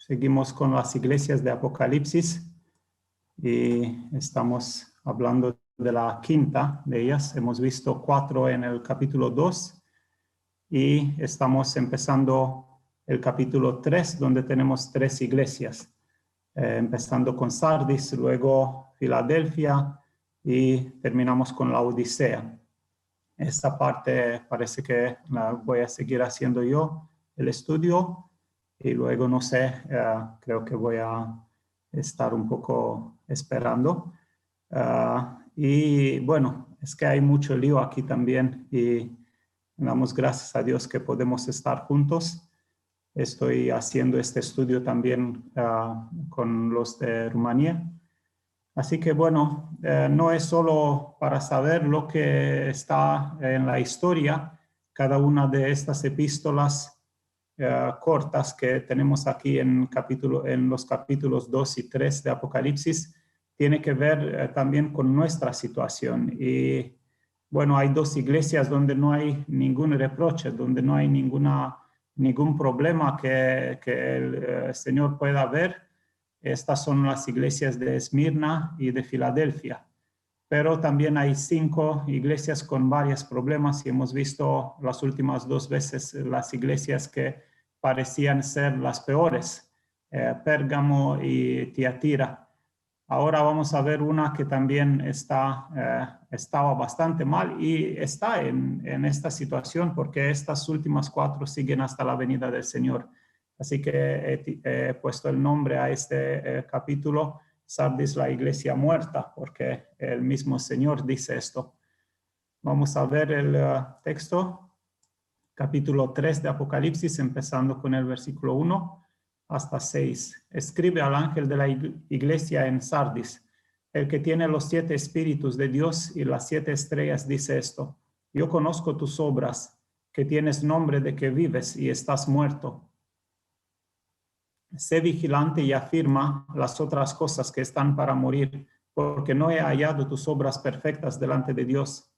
Seguimos con las iglesias de Apocalipsis y estamos hablando de la quinta de ellas. Hemos visto 4 en el capítulo 2 y estamos empezando el capítulo 3, donde tenemos 3 iglesias, empezando con Sardis, luego Filadelfia y terminamos con la Odisea. Esta parte parece que la voy a seguir haciendo yo, el estudio, y luego, no sé, creo que voy a estar un poco esperando. Y bueno, es que hay mucho lío aquí también y damos gracias a Dios que podemos estar juntos. Estoy haciendo este estudio también con los de Rumanía. Así que bueno, no es solo para saber lo que está en la historia, cada una de estas epístolas cortas que tenemos aquí en los capítulos 2 y 3 de Apocalipsis, tiene que ver también con nuestra situación. Y bueno, hay 2 iglesias donde no hay ningún reproche, donde no hay ningún problema que el Señor pueda ver. Estas son las iglesias de Esmirna y de Filadelfia. Pero también hay 5 iglesias con varios problemas y hemos visto las últimas 2 veces las iglesias que parecían ser las peores, Pérgamo y Tiatira. Ahora vamos a ver una que también estaba bastante mal y está en esta situación porque estas últimas 4 siguen hasta la venida del Señor. Así que he puesto el nombre a este capítulo, Sardis, la iglesia muerta, porque el mismo Señor dice esto. Vamos a ver el texto, capítulo 3 de Apocalipsis, empezando con el versículo 1 hasta 6. Escribe al ángel de la iglesia en Sardis, el que tiene los 7 espíritus de Dios y las 7 estrellas, dice esto: yo conozco tus obras, que tienes nombre de que vives y estás muerto. Sé vigilante y afirma las otras cosas que están para morir, porque no he hallado tus obras perfectas delante de Dios.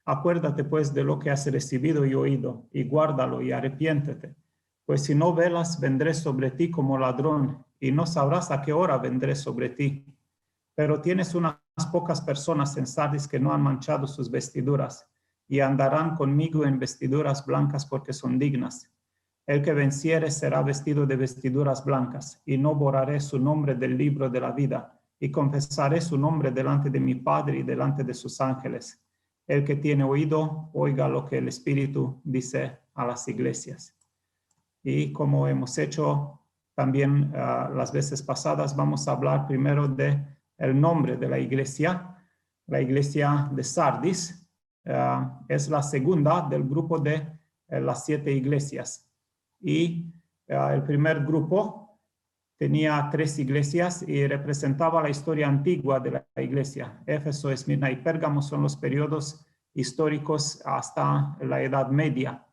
Acuérdate pues de lo que has recibido y oído, y guárdalo y arrepiéntete. Pues si no velas, vendré sobre ti como ladrón, y no sabrás a qué hora vendré sobre ti. Pero tienes unas pocas personas en Sardis que no han manchado sus vestiduras, y andarán conmigo en vestiduras blancas porque son dignas. El que venciere será vestido de vestiduras blancas, y no borraré su nombre del libro de la vida, y confesaré su nombre delante de mi Padre y delante de sus ángeles. El que tiene oído, oiga lo que el Espíritu dice a las iglesias. Y como hemos hecho también las veces pasadas, vamos a hablar primero de el nombre de la iglesia de Sardis. Es la segunda del grupo de las 7 iglesias. Y el primer grupo tenía 3 iglesias y representaba la historia antigua de la iglesia. Éfeso, Esmirna y Pérgamo son los periodos históricos hasta la Edad Media.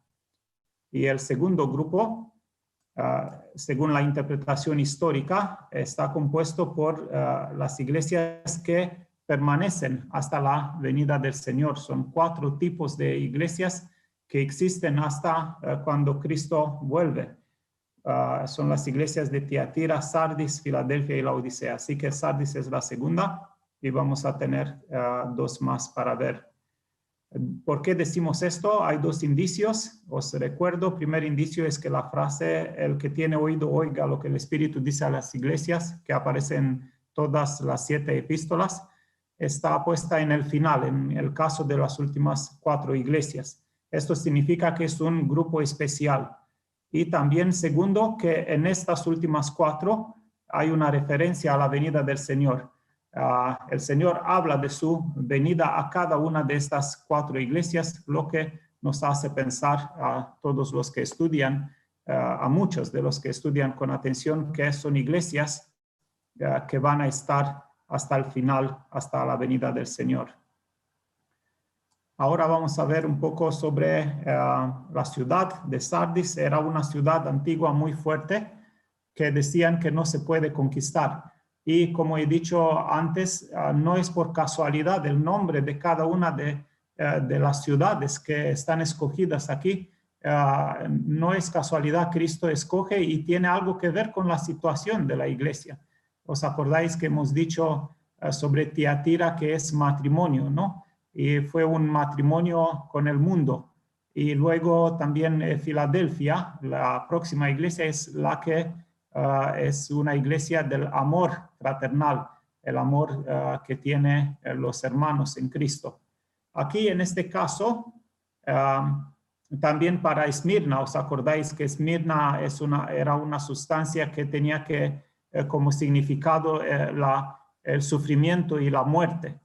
Y el segundo grupo, según la interpretación histórica, está compuesto por las iglesias que permanecen hasta la venida del Señor. Son 4 tipos de iglesias que existen hasta cuando Cristo vuelve. Son las iglesias de Tiatira, Sardis, Filadelfia y la Odisea. Así que Sardis es la segunda y vamos a tener 2 más para ver. ¿Por qué decimos esto? Hay 2 indicios. Os recuerdo, primer indicio es que la frase, el que tiene oído, oiga lo que el Espíritu dice a las iglesias, que aparece en todas las 7 epístolas, está puesta en el final, en el caso de las últimas 4 iglesias. Esto significa que es un grupo especial. Y también, segundo, que en estas últimas 4 hay una referencia a la venida del Señor. El Señor habla de su venida a cada una de estas 4 iglesias, lo que nos hace pensar a todos los que estudian, a muchos de los que estudian con atención, que son iglesias que van a estar hasta el final, hasta la venida del Señor. Ahora vamos a ver un poco sobre la ciudad de Sardis. Era una ciudad antigua muy fuerte que decían que no se puede conquistar. Y como he dicho antes, no es por casualidad el nombre de cada una de las ciudades que están escogidas aquí. no es casualidad, Cristo escoge y tiene algo que ver con la situación de la iglesia. ¿Os acordáis que hemos dicho sobre Tiatira que es matrimonio, ¿no? Y fue un matrimonio con el mundo. Y luego también Filadelfia, la próxima iglesia, es la que es una iglesia del amor fraternal, el amor que tienen los hermanos en Cristo. Aquí en este caso, también para Esmirna, ¿os acordáis que Esmirna era una sustancia que tenía como significado el sufrimiento y la muerte?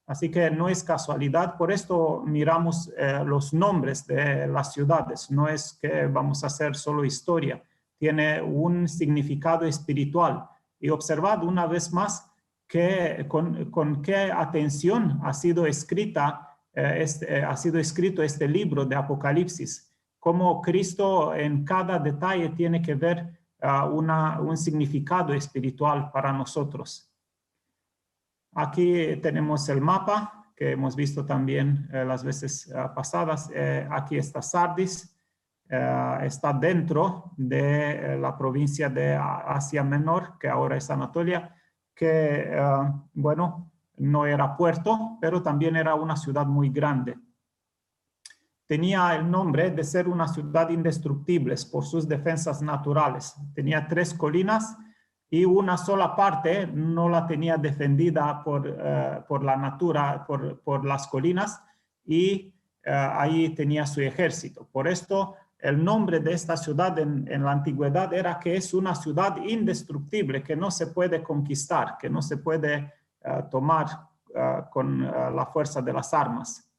Así que no es casualidad, por esto miramos los nombres de las ciudades, no es que vamos a hacer solo historia, tiene un significado espiritual. Y observad una vez más con qué atención ha sido escrito este libro de Apocalipsis, cómo Cristo en cada detalle tiene que ver un significado espiritual para nosotros. Aquí tenemos el mapa que hemos visto también las veces pasadas. Aquí está Sardis, está dentro de la provincia de Asia Menor, que ahora es Anatolia, que, bueno, no era puerto, pero también era una ciudad muy grande. Tenía el nombre de ser una ciudad indestructible por sus defensas naturales. Tenía 3 colinas y una sola parte no la tenía defendida por la natura, por las colinas, y ahí tenía su ejército. Por esto, el nombre de esta ciudad en la antigüedad era que es una ciudad indestructible, que no se puede conquistar, que no se puede tomar con la fuerza de las armas.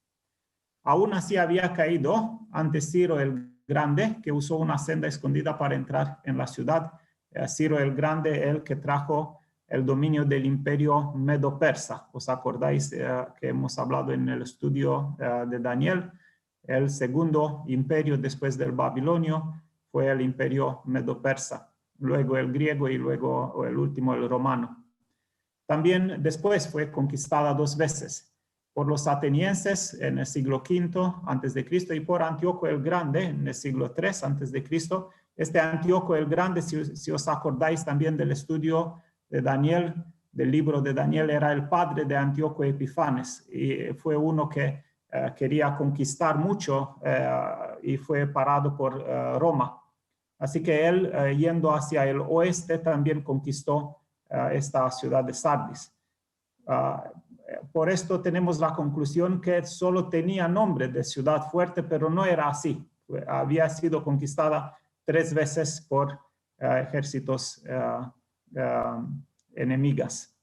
Aún así había caído ante Ciro el Grande, que usó una senda escondida para entrar en la ciudad. Ciro el Grande, el que trajo el dominio del imperio medo-persa. ¿Os acordáis que hemos hablado en el estudio de Daniel? El segundo imperio después del babilonio fue el imperio medo-persa, luego el griego y luego el último el romano. También después fue conquistada 2 veces por los atenienses en el siglo V a.C. y por Antíoco el Grande en el siglo III a.C. Este Antíoco el Grande, si os acordáis también del estudio de Daniel, del libro de Daniel, era el padre de Antíoco Epifanes y fue uno que quería conquistar mucho y fue parado por Roma. Así que él, yendo hacia el oeste, también conquistó esta ciudad de Sardis. Por esto tenemos la conclusión que solo tenía nombre de ciudad fuerte, pero no era así. Había sido conquistada 3 veces por ejércitos enemigas.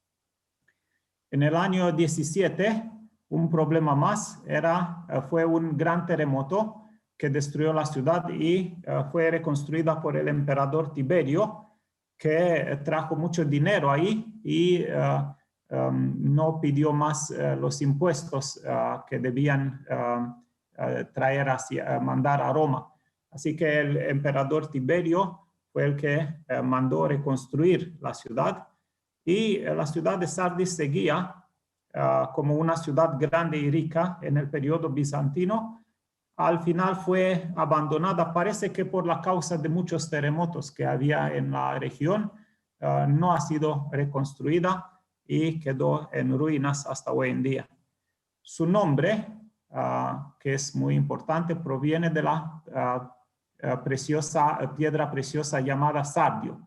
En el año 17, un problema más fue un gran terremoto que destruyó la ciudad y fue reconstruida por el emperador Tiberio, que trajo mucho dinero ahí y no pidió más los impuestos que debían mandar a Roma. Así que el emperador Tiberio fue el que mandó reconstruir la ciudad y la ciudad de Sardis seguía como una ciudad grande y rica en el periodo bizantino. Al final fue abandonada, parece que por la causa de muchos terremotos que había en la región, no ha sido reconstruida y quedó en ruinas hasta hoy en día. Su nombre, que es muy importante, proviene de la piedra preciosa llamada sardio.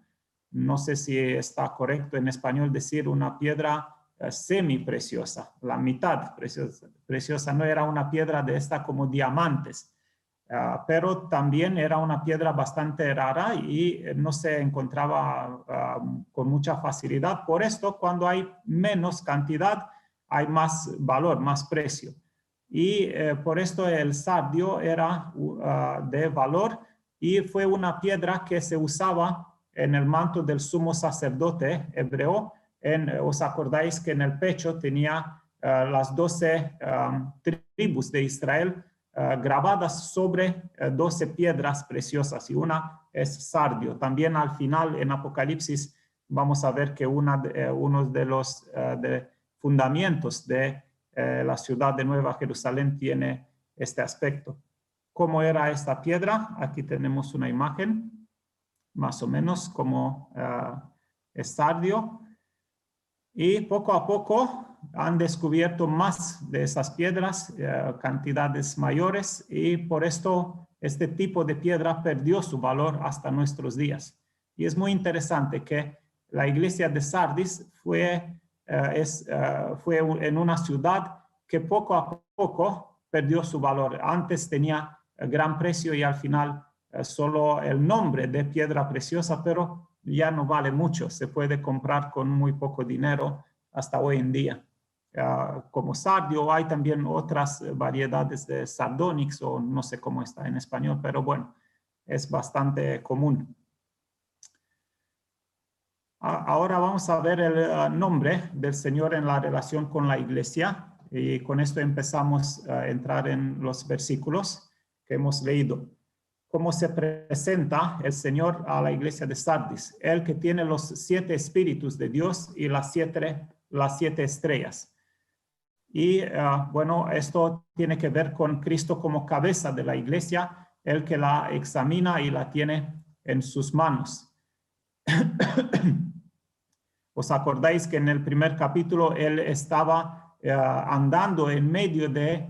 No sé si está correcto en español decir una piedra semipreciosa, la mitad preciosa. No era una piedra de esta como diamantes, pero también era una piedra bastante rara y no se encontraba con mucha facilidad. Por esto, cuando hay menos cantidad, hay más valor, más precio. Y por esto el sardio era de valor y fue una piedra que se usaba en el manto del sumo sacerdote hebreo. ¿Os acordáis que en el pecho tenía las 12 tribus de Israel grabadas sobre 12 piedras preciosas, y una es sardio? También al final en Apocalipsis vamos a ver que uno de los fundamentos de la ciudad de Nueva Jerusalén tiene este aspecto. cómo era esta piedra. Aquí tenemos una imagen, más o menos como es sardio. Y poco a poco han descubierto más de esas piedras, cantidades mayores, y por esto este tipo de piedra perdió su valor hasta nuestros días. Y es muy interesante que la iglesia de Sardis fue en una ciudad que poco a poco perdió su valor. Antes tenía gran precio y al final solo el nombre de piedra preciosa, pero ya no vale mucho, se puede comprar con muy poco dinero hasta hoy en día. Como sardio, hay también otras variedades de sardonyx, o no sé cómo está en español, pero bueno, es bastante común. Ahora vamos a ver el nombre del Señor en la relación con la iglesia, y con esto empezamos a entrar en los versículos que hemos leído. Cómo se presenta el Señor a la iglesia de Sardis, el que tiene los 7 espíritus de Dios y las siete estrellas. Y bueno, esto tiene que ver con Cristo como cabeza de la iglesia, el que la examina y la tiene en sus manos. ¿Os acordáis que en el primer capítulo él estaba andando en medio de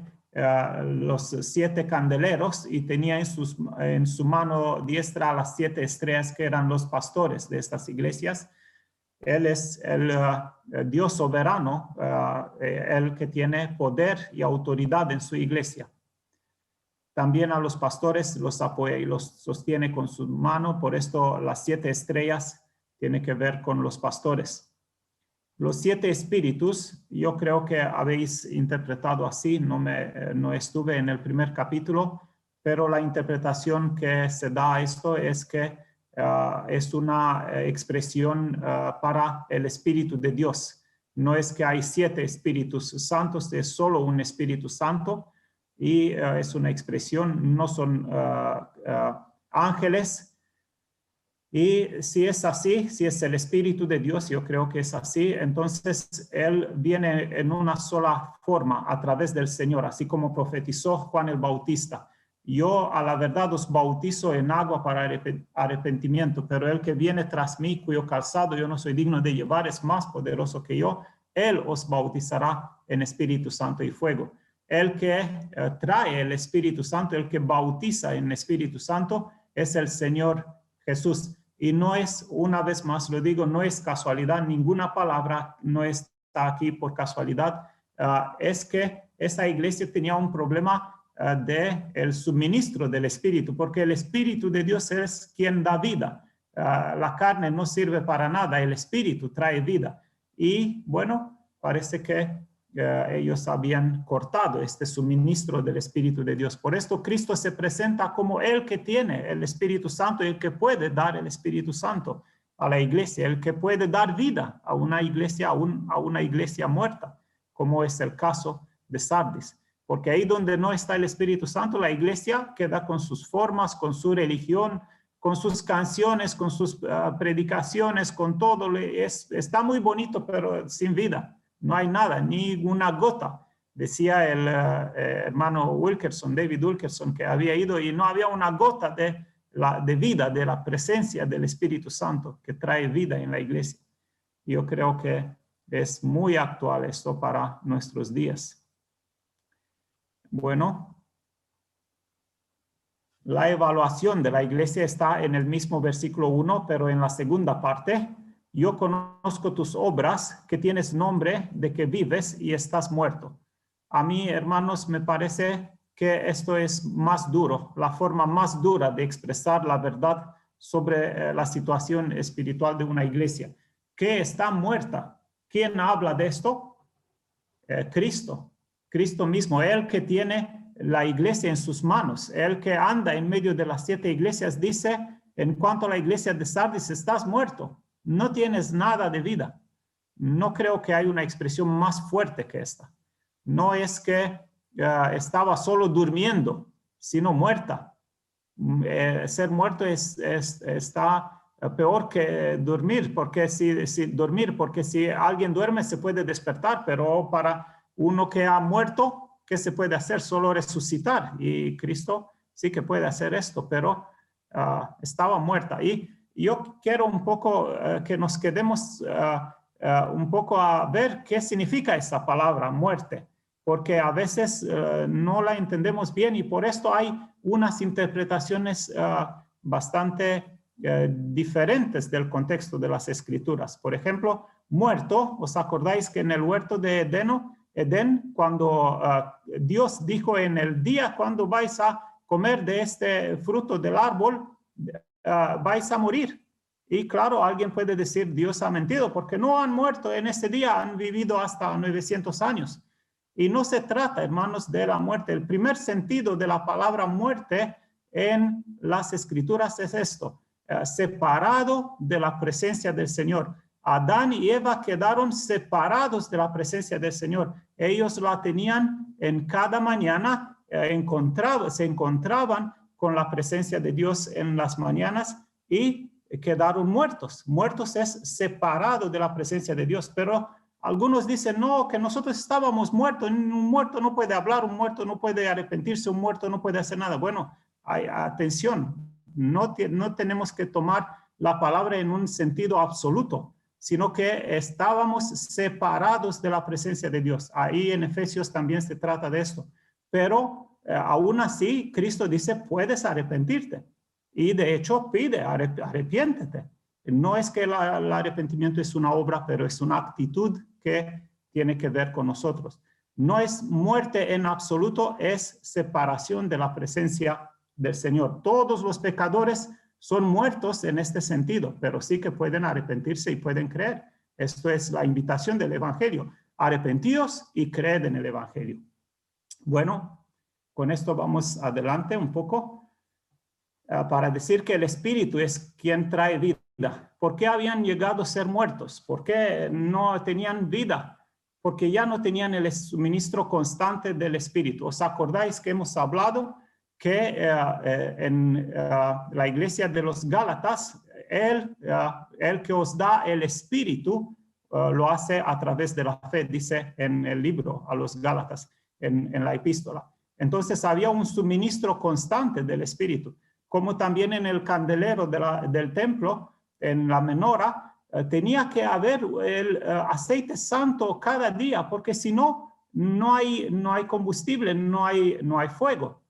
los 7 candeleros y tenía en su mano diestra las 7 estrellas que eran los pastores de estas iglesias? Él es el Dios soberano, el que tiene poder y autoridad en su iglesia. También a los pastores los apoya y los sostiene con su mano, por esto las 7 estrellas tiene que ver con los pastores. Los 7 espíritus, yo creo que habéis interpretado así, no estuve en el primer capítulo, pero la interpretación que se da a esto es que es una expresión para el Espíritu de Dios. No es que hay 7 espíritus santos, es solo un Espíritu Santo, y es una expresión, no son ángeles. Y si es así, si es el Espíritu de Dios, yo creo que es así, entonces Él viene en una sola forma a través del Señor, así como profetizó Juan el Bautista. Yo a la verdad os bautizo en agua para arrepentimiento, pero el que viene tras mí, cuyo calzado yo no soy digno de llevar, es más poderoso que yo. Él os bautizará en Espíritu Santo y fuego. El que trae el Espíritu Santo, el que bautiza en Espíritu Santo, es el Señor Jesús. Y no es, una vez más lo digo, no es casualidad, ninguna palabra no está aquí por casualidad. Es que esa iglesia tenía un problema del suministro del Espíritu, porque el Espíritu de Dios es quien da vida. La carne no sirve para nada, el Espíritu trae vida. Y bueno, parece que ellos habían cortado este suministro del Espíritu de Dios. Por esto Cristo se presenta como el que tiene el Espíritu Santo, el que puede dar el Espíritu Santo a la iglesia, el que puede dar vida a una iglesia, a una iglesia muerta, como es el caso de Sardis. Porque ahí donde no está el Espíritu Santo, la iglesia queda con sus formas, con su religión, con sus canciones, con sus predicaciones, con todo. Está muy bonito, pero sin vida. No hay nada, ni una gota. Decía el hermano Wilkerson, David Wilkerson, que había ido y no había una gota de vida, de la presencia del Espíritu Santo que trae vida en la iglesia. Yo creo que es muy actual esto para nuestros días. Bueno, la evaluación de la iglesia está en el mismo versículo 1, pero en la segunda parte. Yo conozco tus obras, que tienes nombre de que vives y estás muerto. A mí, hermanos, me parece que esto es más duro, la forma más dura de expresar la verdad sobre la situación espiritual de una iglesia, que está muerta. ¿Quién habla de esto? Cristo. Cristo mismo, el que tiene la iglesia en sus manos, el que anda en medio de las 7 iglesias, dice, en cuanto a la iglesia de Sardis, estás muerto. No tienes nada de vida. No creo que haya una expresión más fuerte que esta. No es que estaba solo durmiendo, sino muerta. Ser muerto está peor que dormir, porque si alguien duerme se puede despertar, pero para uno que ha muerto, ¿qué se puede hacer? Solo resucitar. Y Cristo sí que puede hacer esto, pero estaba muerta. Y yo quiero un poco que nos quedemos un poco a ver qué significa esa palabra muerte, porque a veces no la entendemos bien y por esto hay unas interpretaciones bastante diferentes del contexto de las escrituras. Por ejemplo, muerto, ¿os acordáis que en el huerto de Edén, cuando Dios dijo en el día cuando vais a comer de este fruto del árbol, vais a morir? Y claro, alguien puede decir, Dios ha mentido, porque no han muerto en ese día, han vivido hasta 900 años. Y no se trata, hermanos, de la muerte. El primer sentido de la palabra muerte en las escrituras es esto: separado de la presencia del Señor. Adán y Eva quedaron separados de la presencia del Señor. Ellos la tenían en cada mañana, se encontraban con la presencia de Dios en las mañanas y quedaron muertos. Muertos es separado de la presencia de Dios, pero algunos dicen, no, que nosotros estábamos muertos. Un muerto no puede hablar, un muerto no puede arrepentirse, un muerto no puede hacer nada. Bueno, atención, no tenemos que tomar la palabra en un sentido absoluto, sino que estábamos separados de la presencia de Dios. Ahí en Efesios también se trata de esto. Pero aún así, Cristo dice, puedes arrepentirte. Y de hecho pide, arrepiéntete. No es que el arrepentimiento es una obra, pero es una actitud que tiene que ver con nosotros. No es muerte en absoluto, es separación de la presencia del Señor. Todos los pecadores son muertos en este sentido, pero sí que pueden arrepentirse y pueden creer. Esto es la invitación del Evangelio. Arrepentíos y creed en el Evangelio. Bueno, con esto vamos adelante un poco para decir que el Espíritu es quien trae vida. ¿Por qué habían llegado a ser muertos? ¿Por qué no tenían vida? Porque ya no tenían el suministro constante del Espíritu. ¿Os acordáis que hemos hablado que en la iglesia de los Gálatas, el que os da el Espíritu lo hace a través de la fe, dice en el libro a los Gálatas, en la epístola? Entonces había un suministro constante del Espíritu, como también en el candelero del templo, en la menora, tenía que haber el aceite santo cada día, porque si no, no hay combustible, no hay fuego.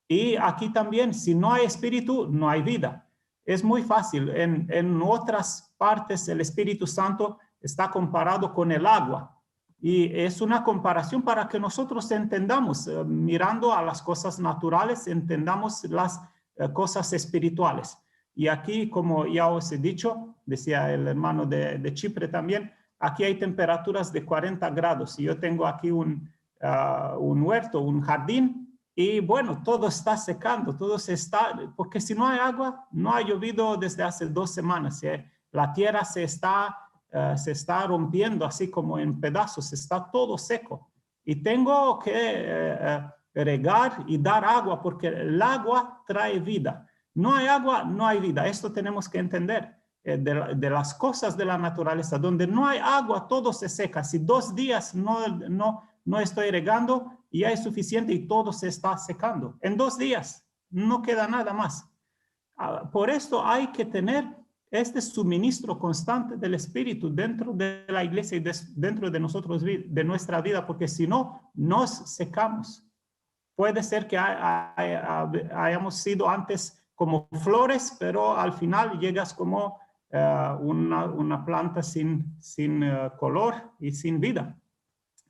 Y aquí también, si no hay espíritu, no hay vida. Es muy fácil. En otras partes, el Espíritu Santo está comparado con el agua. Y es una comparación para que nosotros entendamos, mirando a las cosas naturales, entendamos las cosas espirituales. Y aquí, como ya os he dicho, decía el hermano de Chipre también, aquí hay temperaturas de 40 grados. Y yo tengo aquí un huerto, un jardín, y bueno, todo está secando, todo se está, porque si no hay agua, no ha llovido desde hace 2 semanas. La tierra se está rompiendo así como en pedazos, está todo seco. Y tengo que regar y dar agua, porque el agua trae vida. No hay agua, no hay vida. Esto tenemos que entender de las cosas de la naturaleza. Donde no hay agua, todo se seca. Si 2 días no estoy regando, ya es suficiente y todo se está secando. En 2 días no queda nada más. Por esto hay que tener este suministro constante del Espíritu dentro de la iglesia y dentro de nosotros, de nuestra vida, porque si no, nos secamos. Puede ser que hayamos sido antes como flores, pero al final llegas como una planta sin color y sin vida.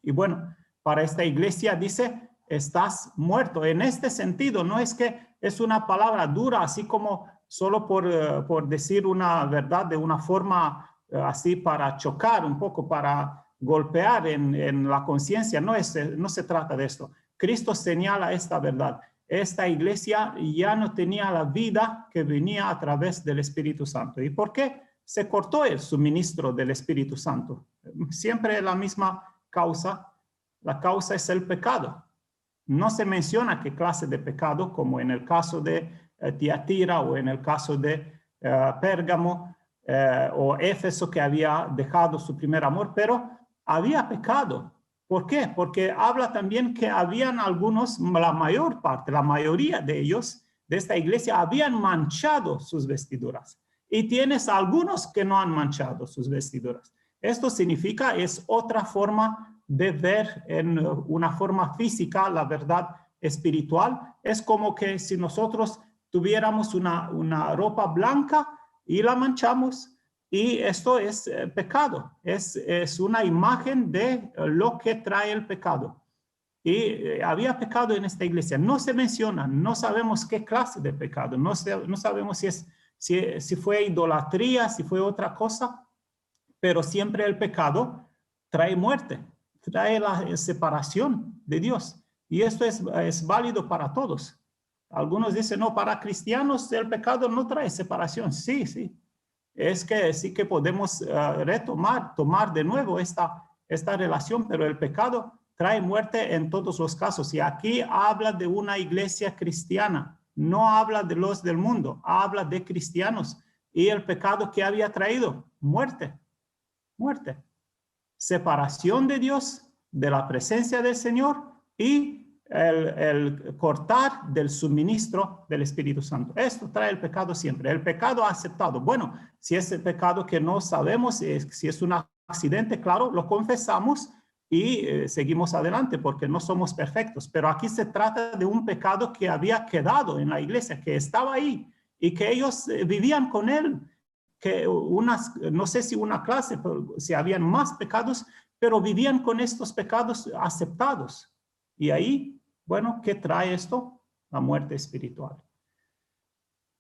Y bueno, para esta iglesia dice, estás muerto. En este sentido, no es que es una palabra dura, así como solo por decir una verdad de una forma así para chocar un poco, para golpear en la conciencia. No se trata de esto. Cristo señala esta verdad. Esta iglesia ya no tenía la vida que venía a través del Espíritu Santo. ¿Y por qué se cortó el suministro del Espíritu Santo? Siempre la misma causa. La causa es el pecado. No se menciona qué clase de pecado, como en el caso de Tiatira o en el caso de Pérgamo o Éfeso, que había dejado su primer amor, pero había pecado. ¿Por qué? Porque habla también que habían algunos, la mayoría de ellos, de esta iglesia habían manchado sus vestiduras. Y tienes algunos que no han manchado sus vestiduras. Esto significa, es otra forma de ver en una forma física la verdad espiritual. Es como que si nosotros tuviéramos una ropa blanca y la manchamos, y esto es pecado. Es una imagen de lo que trae el pecado. Y había pecado en esta iglesia. No se menciona, no sabemos qué clase de pecado, no sabemos si fue idolatría, si fue otra cosa, pero siempre el pecado trae muerte, trae la separación de Dios. Y esto es válido para todos. Algunos dicen, no, para cristianos el pecado no trae separación. Sí, sí. Es que sí que podemos tomar de nuevo esta relación, pero el pecado trae muerte en todos los casos. Y aquí habla de una iglesia cristiana, no habla de los del mundo, habla de cristianos. Y el pecado que había traído, muerte, muerte. Separación de Dios, de la presencia del Señor y el cortar del suministro del Espíritu Santo. Esto trae el pecado siempre. El pecado aceptado. Bueno, si es el pecado que no sabemos, si es un accidente, claro, lo confesamos y seguimos adelante porque no somos perfectos. Pero aquí se trata de un pecado que había quedado en la iglesia, que estaba ahí y que ellos vivían con él. Que no sé si una clase, si habían más pecados, pero vivían con estos pecados aceptados. Y ahí, bueno, ¿qué trae esto? La muerte espiritual.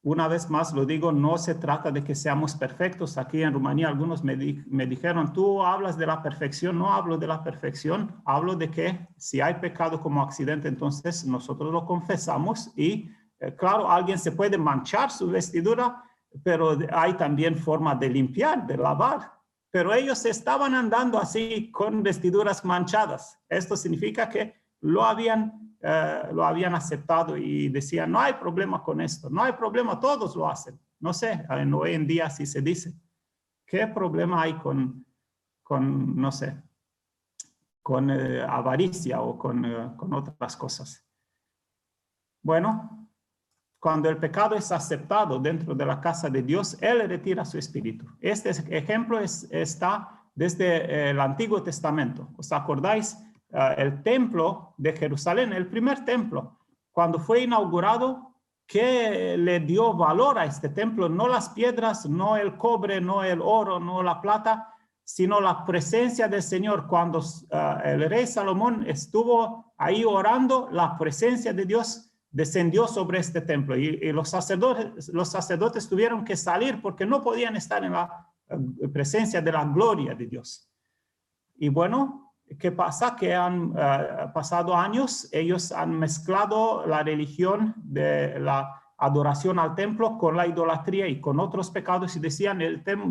Una vez más lo digo, no se trata de que seamos perfectos. Aquí en Rumanía algunos me dijeron, tú hablas de la perfección. No hablo de la perfección, hablo de que si hay pecado como accidente, entonces nosotros lo confesamos y claro, alguien se puede manchar su vestidura, pero hay también forma de limpiar, de lavar. Pero ellos estaban andando así con vestiduras manchadas. Esto significa que lo habían aceptado y decían, no hay problema con esto, no hay problema, todos lo hacen. No sé, hoy en día así se dice. ¿Qué problema hay con no sé, con avaricia o con otras cosas? Bueno, cuando el pecado es aceptado dentro de la casa de Dios, Él retira su espíritu. Este ejemplo está desde el Antiguo Testamento. ¿Os acordáis? El templo de Jerusalén, el primer templo, cuando fue inaugurado, ¿qué le dio valor a este templo? No las piedras, no el cobre, no el oro, no la plata, sino la presencia del Señor. Cuando el rey Salomón estuvo ahí orando, la presencia de Dios descendió sobre este templo y los sacerdotes tuvieron que salir porque no podían estar en la presencia de la gloria de Dios. Y bueno, ¿qué pasa? Que han pasado años, ellos han mezclado la religión de la adoración al templo con la idolatría y con otros pecados y decían,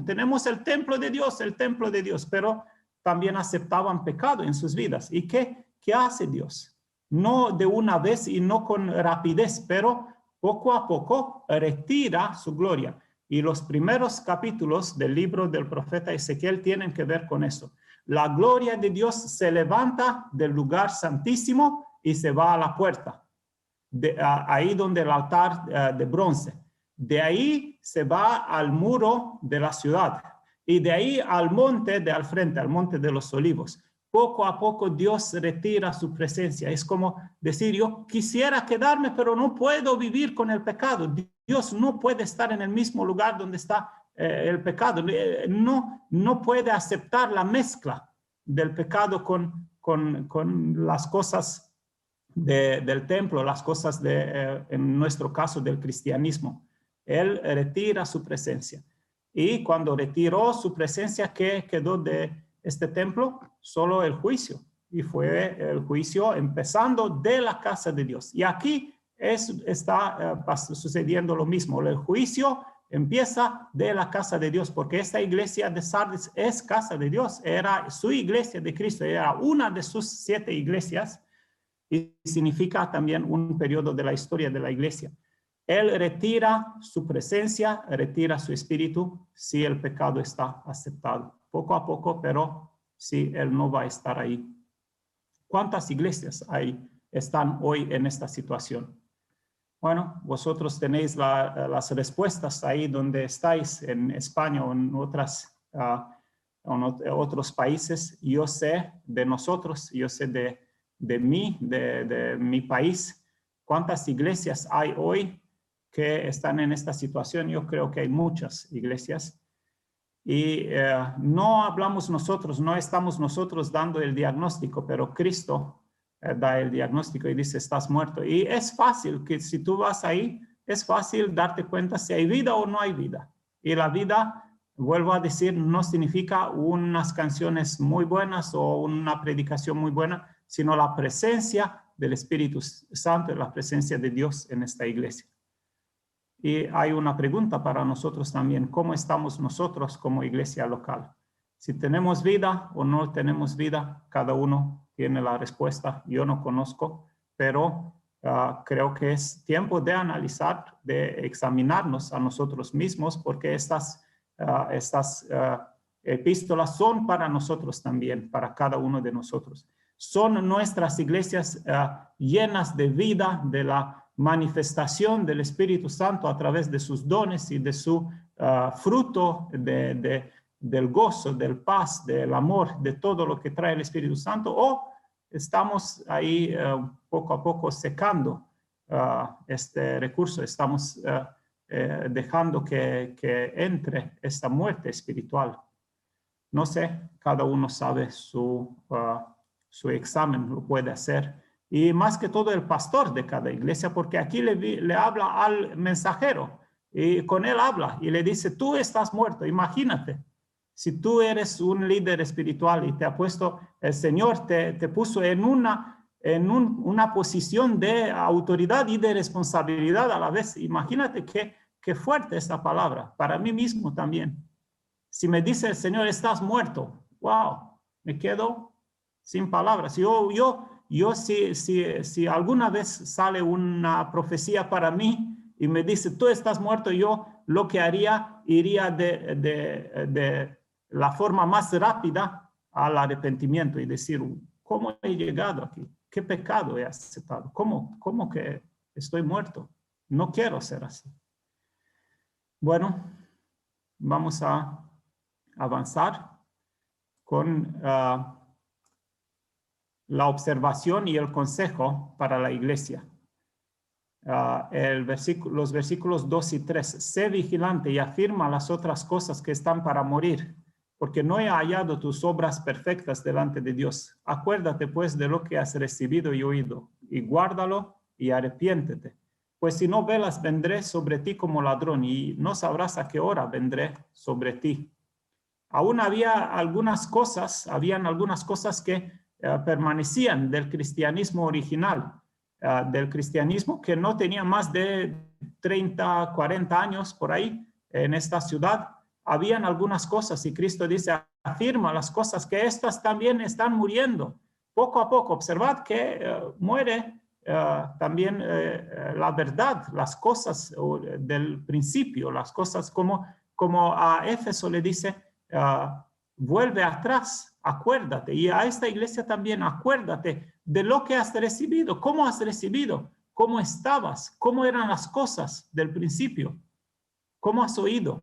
tenemos el templo de Dios, pero también aceptaban pecado en sus vidas. ¿Y qué hace Dios? No de una vez y no con rapidez, pero poco a poco retira su gloria. Y los primeros capítulos del libro del profeta Ezequiel tienen que ver con eso. La gloria de Dios se levanta del lugar santísimo y se va a la puerta, ahí donde el altar de bronce. De ahí se va al muro de la ciudad y de ahí al monte de al frente, al monte de los olivos. Poco a poco Dios retira su presencia. Es como decir, yo quisiera quedarme, pero no puedo vivir con el pecado. Dios no puede estar en el mismo lugar donde está el pecado. No puede aceptar la mezcla del pecado con las cosas del templo, las cosas en nuestro caso del cristianismo. Él retira su presencia. Y cuando retiró su presencia, ¿qué quedó de este templo? Solo el juicio. Y fue el juicio empezando de la casa de Dios. Y aquí está sucediendo lo mismo. El juicio empieza de la casa de Dios, porque esta iglesia de Sardis es casa de Dios. Era su iglesia de Cristo, era una de sus 7 iglesias y significa también un periodo de la historia de la iglesia. Él retira su presencia, retira su espíritu si el pecado está aceptado. Poco a poco, pero si Él no va a estar ahí. ¿Cuántas iglesias están hoy en esta situación? Bueno, vosotros tenéis las respuestas ahí donde estáis, en España o en otros países. Yo sé de nosotros, yo sé de mi país, cuántas iglesias hay hoy que están en esta situación. Yo creo que hay muchas iglesias. Y no hablamos nosotros, no estamos nosotros dando el diagnóstico, pero Cristo da el diagnóstico y dice, estás muerto. Y es fácil que si tú vas ahí, es fácil darte cuenta si hay vida o no hay vida. Y la vida, vuelvo a decir, no significa unas canciones muy buenas o una predicación muy buena, sino la presencia del Espíritu Santo, la presencia de Dios en esta iglesia. Y hay una pregunta para nosotros también, ¿cómo estamos nosotros como iglesia local? Si tenemos vida o no tenemos vida, cada uno tiene la respuesta. Yo no conozco, pero creo que es tiempo de analizar, de examinarnos a nosotros mismos, porque estas epístolas son para nosotros también, para cada uno de nosotros. Son nuestras iglesias llenas de vida, de la manifestación del Espíritu Santo a través de sus dones y de su fruto del gozo, del paz, del amor, de todo lo que trae el Espíritu Santo, o estamos ahí poco a poco secando este recurso, estamos dejando que entre esta muerte espiritual. No sé, cada uno sabe su examen, lo puede hacer. Y más que todo el pastor de cada iglesia, porque aquí le habla al mensajero y con él habla y le dice, tú estás muerto. Imagínate, si tú eres un líder espiritual y te ha puesto, el Señor te puso en una posición de autoridad y de responsabilidad a la vez. Imagínate qué fuerte esta palabra, para mí mismo también. Si me dice el Señor, estás muerto, wow, me quedo sin palabras. Si alguna vez sale una profecía para mí y me dice, tú estás muerto, yo lo que haría, iría de la forma más rápida al arrepentimiento y decir, ¿cómo he llegado aquí? ¿Qué pecado he aceptado? ¿Cómo que estoy muerto? No quiero ser así. Bueno, vamos a avanzar con la observación y el consejo para la iglesia. Los versículos 2 y 3. Sé vigilante y afirma las otras cosas que están para morir, porque no he hallado tus obras perfectas delante de Dios. Acuérdate pues de lo que has recibido y oído, y guárdalo y arrepiéntete. Pues si no velas, vendré sobre ti como ladrón, y no sabrás a qué hora vendré sobre ti. Aún habían algunas cosas que permanecían del cristianismo original, del cristianismo que no tenía más de 30, 40 años por ahí en esta ciudad. Habían algunas cosas y Cristo dice, afirma las cosas, que estas también están muriendo. Poco a poco, observad que muere también la verdad, las cosas del principio, las cosas como a Éfeso le dice, vuelve atrás, acuérdate. Y a esta iglesia también, acuérdate de lo que has recibido, cómo has recibido, cómo estabas, cómo eran las cosas del principio, cómo has oído,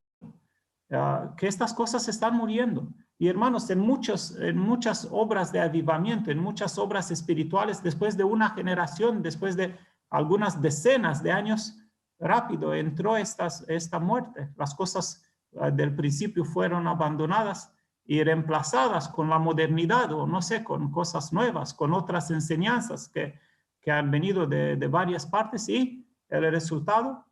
que estas cosas están muriendo. Y hermanos, en muchas obras de avivamiento, en muchas obras espirituales, después de una generación, después de algunas decenas de años, rápido entró esta muerte. Las cosas del principio fueron abandonadas y reemplazadas con la modernidad o no sé, con cosas nuevas, con otras enseñanzas que han venido de varias partes y el resultado,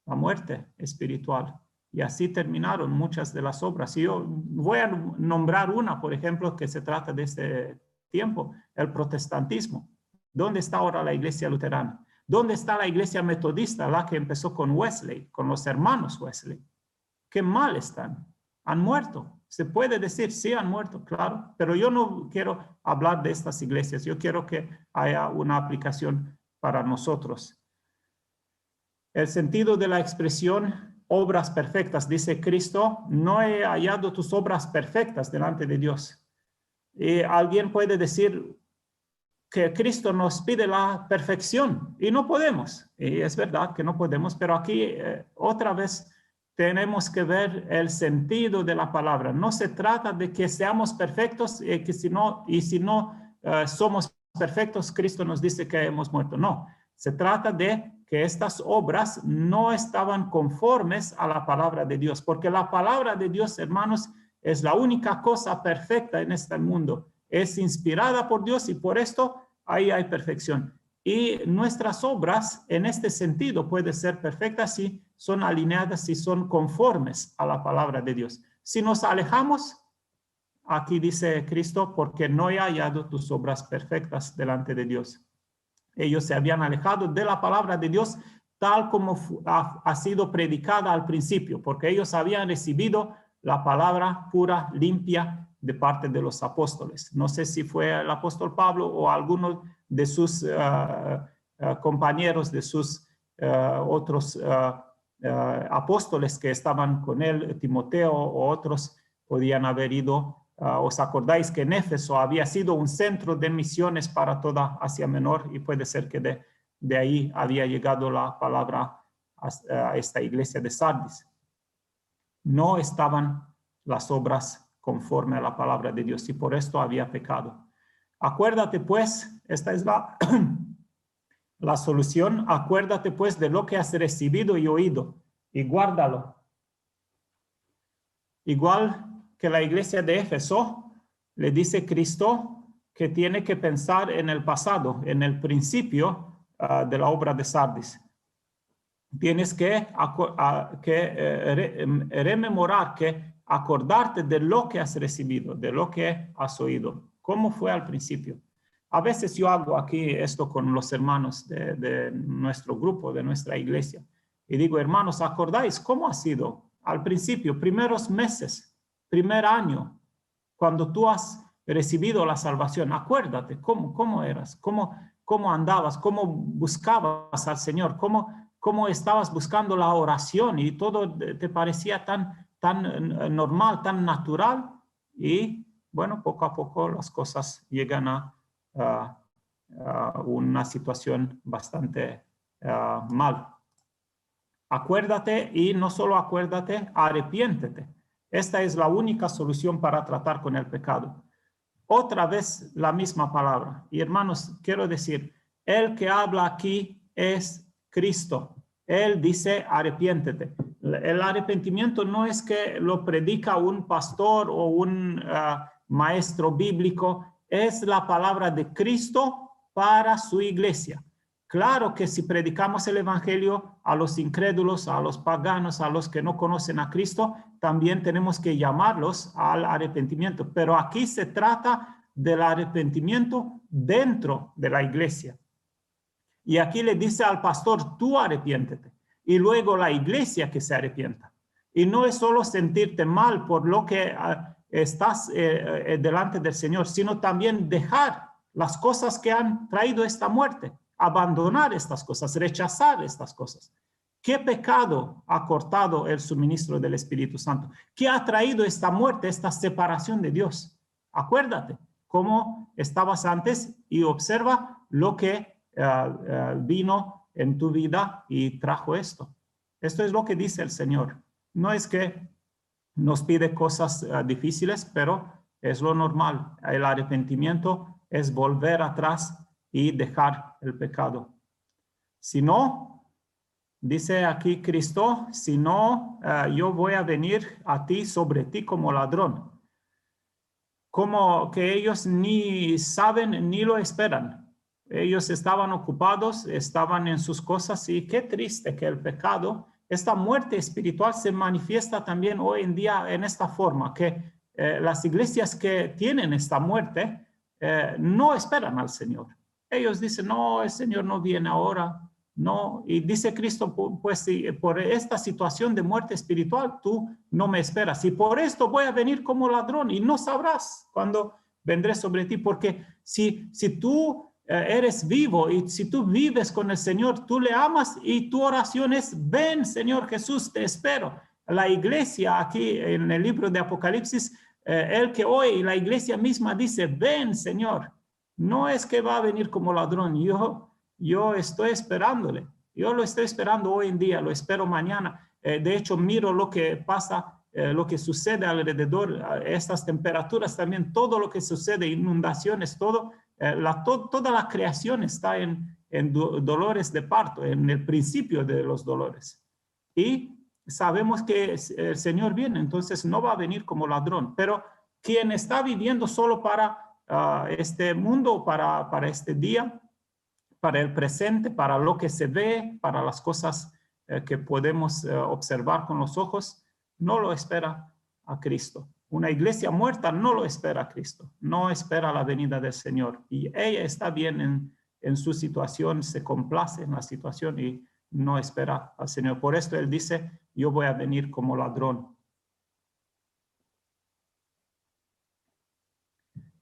la muerte espiritual. Y así terminaron muchas de las obras. Y yo voy a nombrar una, por ejemplo, que se trata de este tiempo, el protestantismo. ¿Dónde está ahora la iglesia luterana? ¿Dónde está la iglesia metodista, la que empezó con Wesley, con los hermanos Wesley? Qué mal están. Han muerto. Se puede decir, sí, han muerto, claro, pero yo no quiero hablar de estas iglesias. Yo quiero que haya una aplicación para nosotros. El sentido de la expresión obras perfectas, dice Cristo, no he hallado tus obras perfectas delante de Dios. Y alguien puede decir, que Cristo nos pide la perfección y no podemos. Y es verdad que no podemos, pero aquí otra vez tenemos que ver el sentido de la palabra. No se trata de que seamos perfectos y si no somos perfectos, Cristo nos dice que hemos muerto. No, se trata de que estas obras no estaban conformes a la palabra de Dios, porque la palabra de Dios, hermanos, es la única cosa perfecta en este mundo. Es inspirada por Dios y por esto ahí hay perfección. Y nuestras obras en este sentido pueden ser perfectas si son alineadas, si son conformes a la palabra de Dios. Si nos alejamos, aquí dice Cristo, porque no he hallado tus obras perfectas delante de Dios. Ellos se habían alejado de la palabra de Dios tal como ha sido predicada al principio, porque ellos habían recibido la palabra pura, limpia, de parte de los apóstoles. No sé si fue el apóstol Pablo o alguno de sus compañeros, de sus otros apóstoles que estaban con él, Timoteo o otros, podían haber ido. ¿Os acordáis que en Éfeso había sido un centro de misiones para toda Asia Menor? Y puede ser que de ahí había llegado la palabra a esta iglesia de Sardis. No estaban las obras conforme a la palabra de Dios y por esto había pecado. Acuérdate pues, esta es la solución, acuérdate pues de lo que has recibido y oído y guárdalo. Igual que la iglesia de Éfeso, le dice Cristo que tiene que pensar en el pasado, en el principio de la obra de Sardis. Tienes que rememorar, que acordarte de lo que has recibido, de lo que has oído, cómo fue al principio. A veces yo hago aquí esto con los hermanos de nuestro grupo, de nuestra iglesia, y digo, hermanos, ¿acordáis cómo ha sido al principio, primeros meses, primer año, cuando tú has recibido la salvación? Acuérdate cómo eras, cómo andabas, cómo buscabas al Señor, cómo estabas buscando la oración y todo te parecía tan normal, tan natural. Y bueno, poco a poco las cosas llegan a una situación bastante mal. Acuérdate, y no solo acuérdate, arrepiéntete. Esta es la única solución para tratar con el pecado. Otra vez la misma palabra. Y hermanos, quiero decir, el que habla aquí es Cristo. Él dice arrepiéntete. El arrepentimiento no es que lo predica un pastor o un maestro bíblico, es la palabra de Cristo para su iglesia. Claro que si predicamos el evangelio a los incrédulos, a los paganos, a los que no conocen a Cristo, también tenemos que llamarlos al arrepentimiento. Pero aquí se trata del arrepentimiento dentro de la iglesia. Y aquí le dice al pastor, tú arrepiéntete. Y luego la iglesia que se arrepienta. Y no es solo sentirte mal por lo que estás delante del Señor, sino también dejar las cosas que han traído esta muerte. Abandonar estas cosas, rechazar estas cosas. ¿Qué pecado ha cortado el suministro del Espíritu Santo? ¿Qué ha traído esta muerte, esta separación de Dios? Acuérdate cómo estabas antes y observa lo que vino en tu vida y trajo esto. Esto es lo que dice el Señor. No es que nos pide cosas difíciles, pero es lo normal. El arrepentimiento es volver atrás y dejar el pecado. Si no, dice aquí Cristo, si no, yo voy a venir a ti, sobre ti como ladrón. Como que ellos ni saben ni lo esperan. Ellos estaban ocupados, estaban en sus cosas, y qué triste que el pecado, esta muerte espiritual, se manifiesta también hoy en día en esta forma, que las iglesias que tienen esta muerte no esperan al Señor. Ellos dicen, no, el Señor no viene ahora, no. Y dice Cristo, pues si por esta situación de muerte espiritual tú no me esperas, y por esto voy a venir como ladrón, y no sabrás cuándo vendré sobre ti, porque si tú eres vivo y si tú vives con el Señor, tú le amas y tu oración es, ven Señor Jesús, te espero. La iglesia aquí en el libro de Apocalipsis, el que hoy la iglesia misma dice, ven Señor. no es que va a venir como ladrón. Yo estoy esperándole. Yo lo estoy esperando hoy en día, lo espero mañana. De hecho, miro lo que pasa, lo que sucede alrededor, estas temperaturas también, todo lo que sucede, inundaciones, todo, toda la creación está en dolores de parto, en el principio de los dolores. Y sabemos que el Señor viene, entonces no va a venir como ladrón, pero quien está viviendo solo para este mundo, para este día, para el presente, para lo que se ve, para las cosas que podemos observar con los ojos, no lo espera a Cristo. Una iglesia muerta no lo espera a Cristo, no espera la venida del Señor. Y ella está bien en su situación, se complace en la situación y no espera al Señor. Por esto Él dice, yo voy a venir como ladrón.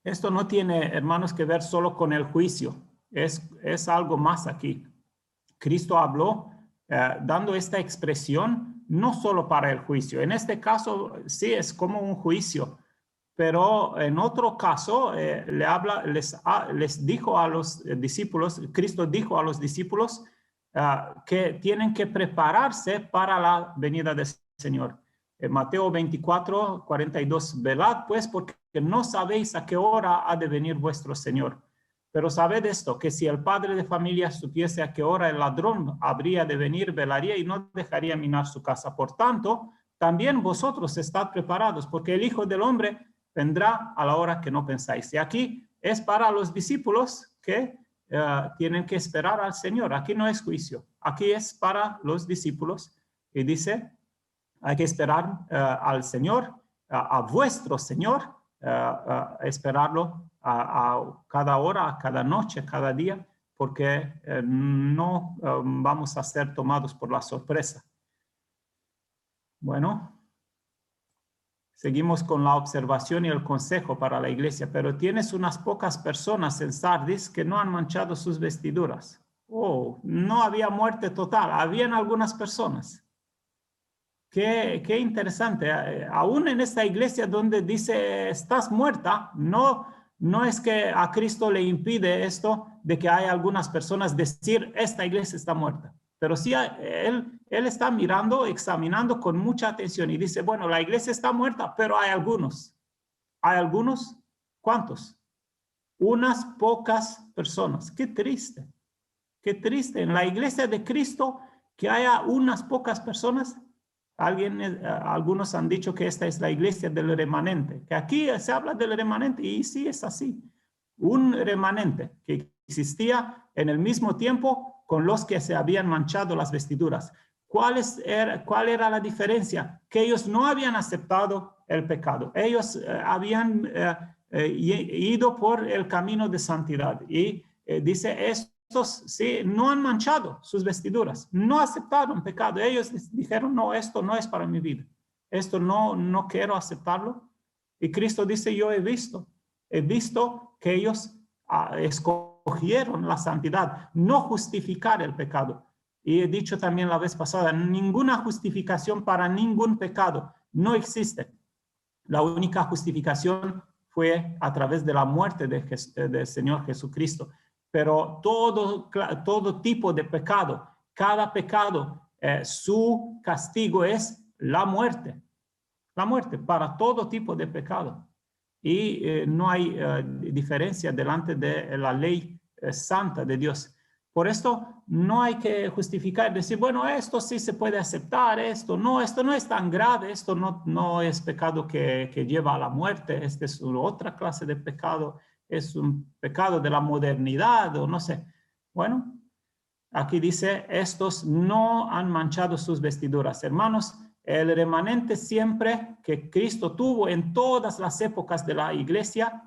Esto no tiene, hermanos, que ver solo con el juicio. Es algo más aquí. Cristo habló dando esta expresión no solo para el juicio. En este caso sí es como un juicio, pero en otro caso les dijo a los discípulos, Cristo dijo a los discípulos que tienen que prepararse para la venida del Señor. Mateo 24, 42, velad pues porque no sabéis a qué hora ha de venir vuestro Señor. Pero sabed esto, que si el padre de familia supiese a qué hora el ladrón habría de venir, velaría y no dejaría minar su casa. Por tanto, también vosotros estad preparados, porque el Hijo del Hombre vendrá a la hora que no pensáis. Y aquí es para los discípulos que tienen que esperar al Señor. Aquí no es juicio, aquí es para los discípulos. Y dice, hay que esperar al Señor, a vuestro Señor, esperarlo a cada hora, a cada noche, cada día, porque no vamos a ser tomados por la sorpresa. Bueno, seguimos con la observación y el consejo para la iglesia, pero tienes unas pocas personas en Sardis que no han manchado sus vestiduras. Oh, no había muerte total, habían algunas personas. Qué interesante. Aún en esta iglesia donde dice estás muerta, no es que a Cristo le impide esto de que hay algunas personas decir esta iglesia está muerta. Pero sí, él está mirando, examinando con mucha atención y dice, bueno, la iglesia está muerta, pero hay algunos. ¿Hay algunos? ¿Cuántos? Unas pocas personas. Qué triste. Qué triste. En la iglesia de Cristo que haya unas pocas personas. Algunos han dicho que esta es la iglesia del remanente, que aquí se habla del remanente y sí es así. Un remanente que existía en el mismo tiempo con los que se habían manchado las vestiduras. ¿Cuál era la diferencia? Que ellos no habían aceptado el pecado. Ellos habían ido por el camino de santidad. Y dice estos sí, no han manchado sus vestiduras, no aceptaron pecado. Ellos dijeron, no, esto no es para mi vida. Esto no quiero aceptarlo. Y Cristo dice, yo he visto que ellos escogieron la santidad, no justificar el pecado. Y he dicho también la vez pasada, ninguna justificación para ningún pecado no existe. La única justificación fue a través de la muerte del Señor Jesucristo. Pero todo tipo de pecado, cada pecado, su castigo es la muerte para todo tipo de pecado. Y no hay diferencia delante de la ley santa de Dios. Por esto no hay que justificar, decir, bueno, esto sí se puede aceptar, esto no es tan grave, esto no es pecado que lleva a la muerte, esta es otra clase de pecado, es un pecado de la modernidad o no sé. Bueno, aquí dice, estos no han manchado sus vestiduras. Hermanos, el remanente siempre que Cristo tuvo en todas las épocas de la iglesia,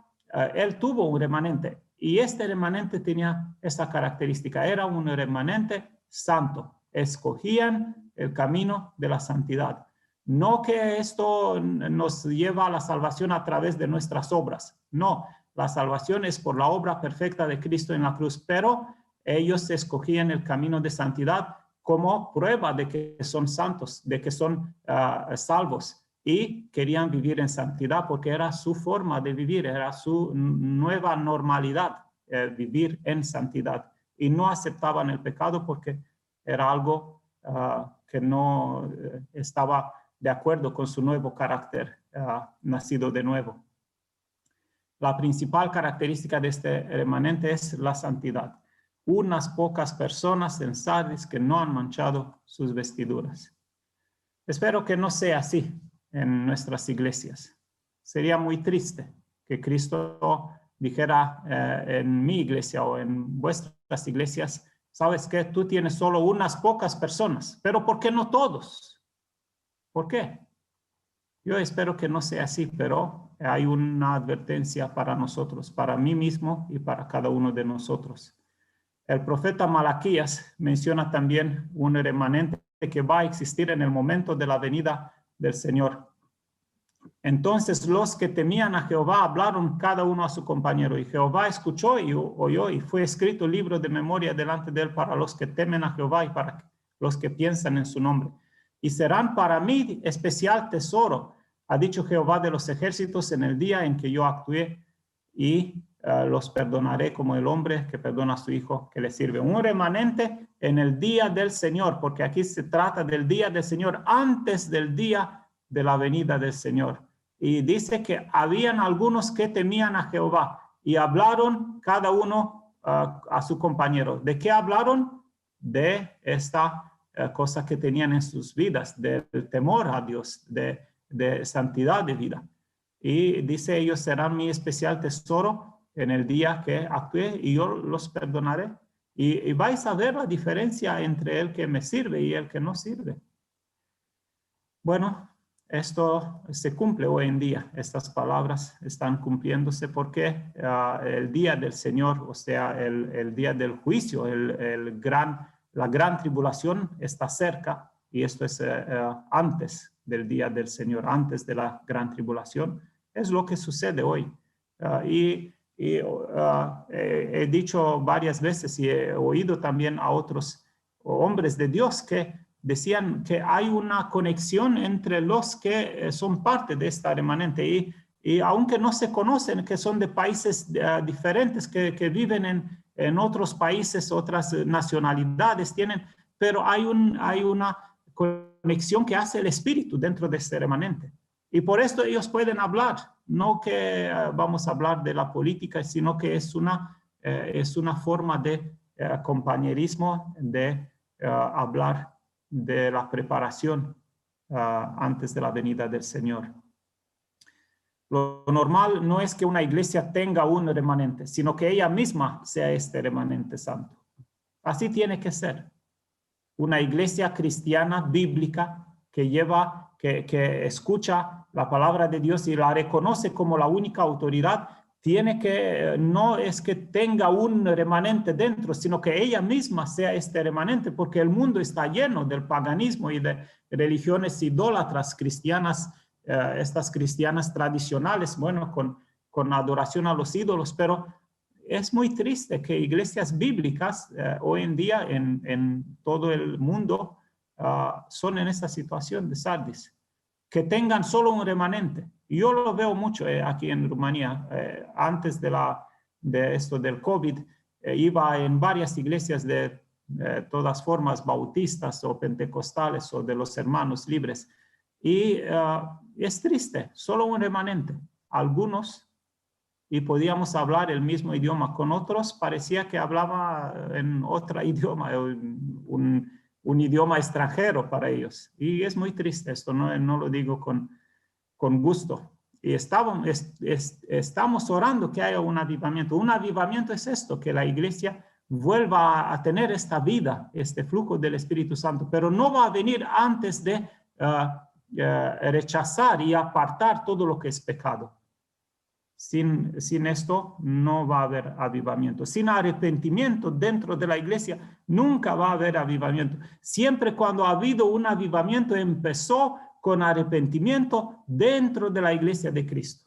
él tuvo un remanente. Y este remanente tenía esta característica, era un remanente santo. Escogían el camino de la santidad. No que esto nos lleva a la salvación a través de nuestras obras. No, la salvación es por la obra perfecta de Cristo en la cruz, pero ellos escogían el camino de santidad como prueba de que son santos, de que son salvos. Y querían vivir en santidad porque era su forma de vivir, era su nueva normalidad. vivir en santidad. Y no aceptaban el pecado porque era algo que no estaba de acuerdo con su nuevo carácter, nacido de nuevo. La principal característica de este remanente es la santidad. Unas pocas personas en Sardis que no han manchado sus vestiduras. Espero que no sea así en nuestras iglesias. Sería muy triste que Cristo dijera en mi iglesia o en vuestras iglesias, ¿sabes qué? Tú tienes solo unas pocas personas, pero ¿por qué no todos? ¿Por qué? Yo espero que no sea así, pero hay una advertencia para nosotros, para mí mismo y para cada uno de nosotros. El profeta Malaquías menciona también un remanente que va a existir en el momento de la venida del Señor. Entonces los que temían a Jehová hablaron cada uno a su compañero, y Jehová escuchó y oyó, y fue escrito libro de memoria delante de él para los que temen a Jehová y para los que piensan en su nombre. Y serán para mí especial tesoro, ha dicho Jehová de los ejércitos, en el día en que yo actué, y los perdonaré como el hombre que perdona a su hijo que le sirve. Un remanente en el día del Señor, porque aquí se trata del día del Señor, antes del día de la venida del Señor. Y dice que habían algunos que temían a Jehová y hablaron cada uno a su compañero. ¿De qué hablaron? De esta cosa que tenían en sus vidas, del temor a Dios, de santidad de vida. Y dice, ellos serán mi especial tesoro en el día que actúe y yo los perdonaré. Y vais a ver la diferencia entre el que me sirve y el que no sirve. Bueno, esto se cumple hoy en día. Estas palabras están cumpliéndose porque el día del Señor, o sea, el día del juicio, la gran tribulación está cerca, y esto es antes del día del Señor, antes de la gran tribulación. Es lo que sucede hoy. He dicho varias veces y he oído también a otros hombres de Dios que decían que hay una conexión entre los que son parte de esta remanente y aunque no se conocen, que son de países diferentes, que viven en otros países, otras nacionalidades tienen, pero hay una conexión que hace el Espíritu dentro de este remanente. Y por esto ellos pueden hablar, no que vamos a hablar de la política, sino que es una forma de compañerismo, de hablar de la preparación antes de la venida del Señor. Lo normal no es que una iglesia tenga un remanente, sino que ella misma sea este remanente santo. Así tiene que ser. Una iglesia cristiana bíblica que escucha la palabra de Dios y la reconoce como la única autoridad, no es que tenga un remanente dentro, sino que ella misma sea este remanente, porque el mundo está lleno del paganismo y de religiones idólatras cristianas, estas cristianas tradicionales, bueno, con adoración a los ídolos, pero es muy triste que iglesias bíblicas hoy en día en todo el mundo son en esta situación de Sardis, que tengan solo un remanente. Yo lo veo mucho aquí en Rumanía. Antes de esto del COVID, iba en varias iglesias de todas formas, bautistas o pentecostales o de los hermanos libres. Y es triste, solo un remanente. Algunos, y podíamos hablar el mismo idioma con otros, parecía que hablaba en otro idioma, un idioma extranjero para ellos. Y es muy triste esto, no lo digo con gusto. Y estamos orando que haya un avivamiento. Un avivamiento es esto, que la iglesia vuelva a tener esta vida, este flujo del Espíritu Santo, pero no va a venir antes de rechazar y apartar todo lo que es pecado. Sin esto no va a haber avivamiento. Sin arrepentimiento dentro de la iglesia nunca va a haber avivamiento. Siempre cuando ha habido un avivamiento empezó con arrepentimiento dentro de la iglesia de Cristo.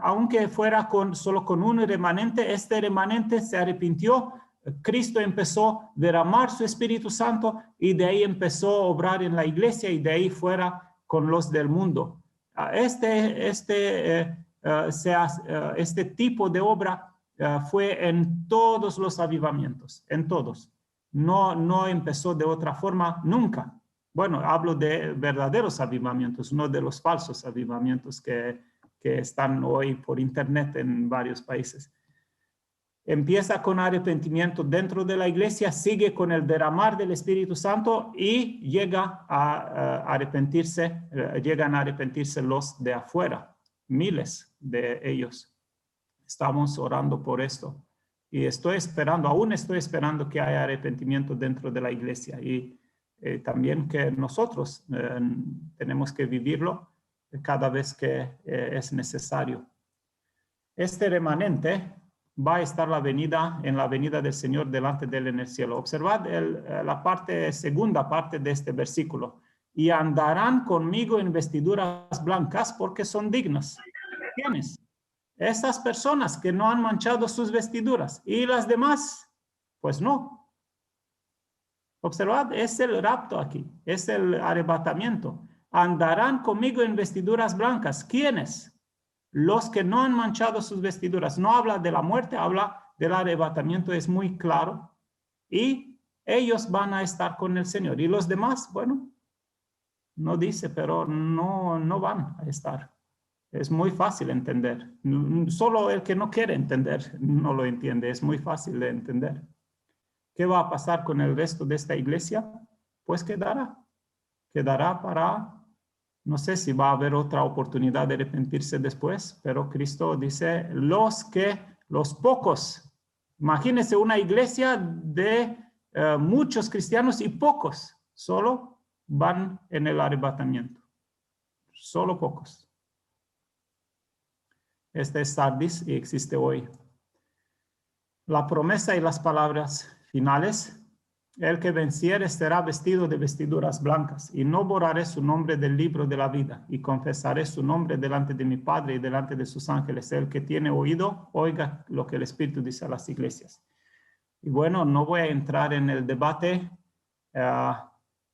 Aunque fuera solo con un remanente, este remanente se arrepintió, Cristo empezó a derramar su Espíritu Santo y de ahí empezó a obrar en la iglesia y de ahí fuera con los del mundo. Este tipo de obra fue en todos los avivamientos, en todos. No empezó de otra forma nunca. Bueno, hablo de verdaderos avivamientos, no de los falsos avivamientos que están hoy por internet en varios países. Empieza con arrepentimiento dentro de la iglesia, sigue con el derramar del Espíritu Santo y llegan a arrepentirse los de afuera, miles de ellos. Estamos orando por esto y aún estoy esperando que haya arrepentimiento dentro de la iglesia y también que nosotros tenemos que vivirlo cada vez que es necesario. Este remanente va a estar en la venida del Señor delante de él en el cielo. Observad la segunda parte de este versículo. Y andarán conmigo en vestiduras blancas porque son dignas. ¿Quiénes? Esas personas que no han manchado sus vestiduras. ¿Y las demás? Pues no. Observad, es el rapto aquí. Es el arrebatamiento. Andarán conmigo en vestiduras blancas. ¿Quiénes? Los que no han manchado sus vestiduras. No habla de la muerte, habla del arrebatamiento, es muy claro. Y ellos van a estar con el Señor. Y los demás, bueno, no dice, pero no van a estar. Es muy fácil entender. Solo el que no quiere entender no lo entiende. Es muy fácil de entender. ¿Qué va a pasar con el resto de esta iglesia? Pues quedará para... No sé si va a haber otra oportunidad de arrepentirse después, pero Cristo dice, los pocos, imagínense una iglesia de muchos cristianos y pocos, solo van en el arrebatamiento, solo pocos. Este es Sardis y existe hoy. La promesa y las palabras finales. El que venciere será vestido de vestiduras blancas, y no borraré su nombre del libro de la vida, y confesaré su nombre delante de mi Padre y delante de sus ángeles. El que tiene oído, oiga lo que el Espíritu dice a las iglesias. Y bueno, no voy a entrar en el debate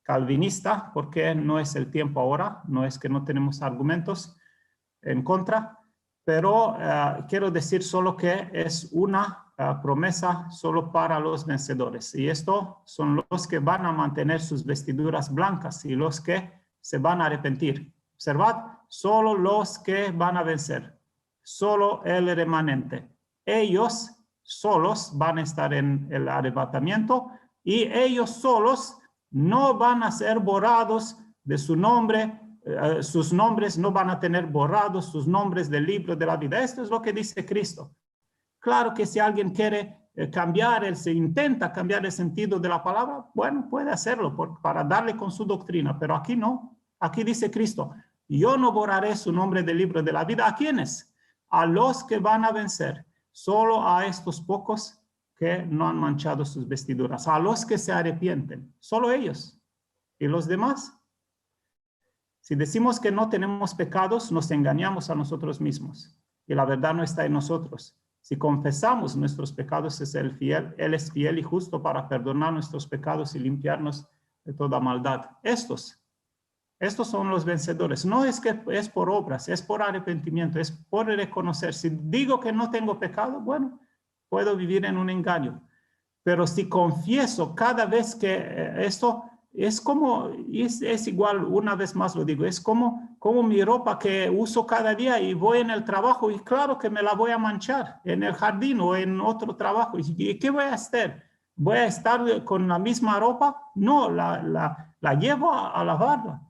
calvinista, porque no es el tiempo ahora, no es que no tenemos argumentos en contra, pero quiero decir solo que es una promesa solo para los vencedores. Y estos son los que van a mantener sus vestiduras blancas y los que se van a arrepentir. Observad, solo los que van a vencer, solo el remanente. Ellos solos van a estar en el arrebatamiento y ellos solos no van a ser borrados de su nombre. Sus nombres no van a tener borrados sus nombres del libro de la vida. Esto es lo que dice Cristo. Claro que si alguien quiere intenta cambiar el sentido de la palabra, bueno, puede hacerlo para darle con su doctrina, pero aquí no. Aquí dice Cristo, yo no borraré su nombre del libro de la vida. ¿A quiénes? A los que van a vencer. Solo a estos pocos que no han manchado sus vestiduras. A los que se arrepienten. Solo ellos. ¿Y los demás? Si decimos que no tenemos pecados, nos engañamos a nosotros mismos. Y la verdad no está en nosotros. Si confesamos nuestros pecados, Él es fiel y justo para perdonar nuestros pecados y limpiarnos de toda maldad. Estos son los vencedores. No es que es por obras, es por arrepentimiento, es por reconocer. Si digo que no tengo pecado, bueno, puedo vivir en un engaño. Pero si confieso cada vez que esto... Es igual, una vez más lo digo, es como mi ropa que uso cada día y voy en el trabajo y claro que me la voy a manchar en el jardín o en otro trabajo. ¿Y qué voy a hacer? ¿Voy a estar con la misma ropa? No, la llevo a lavarla.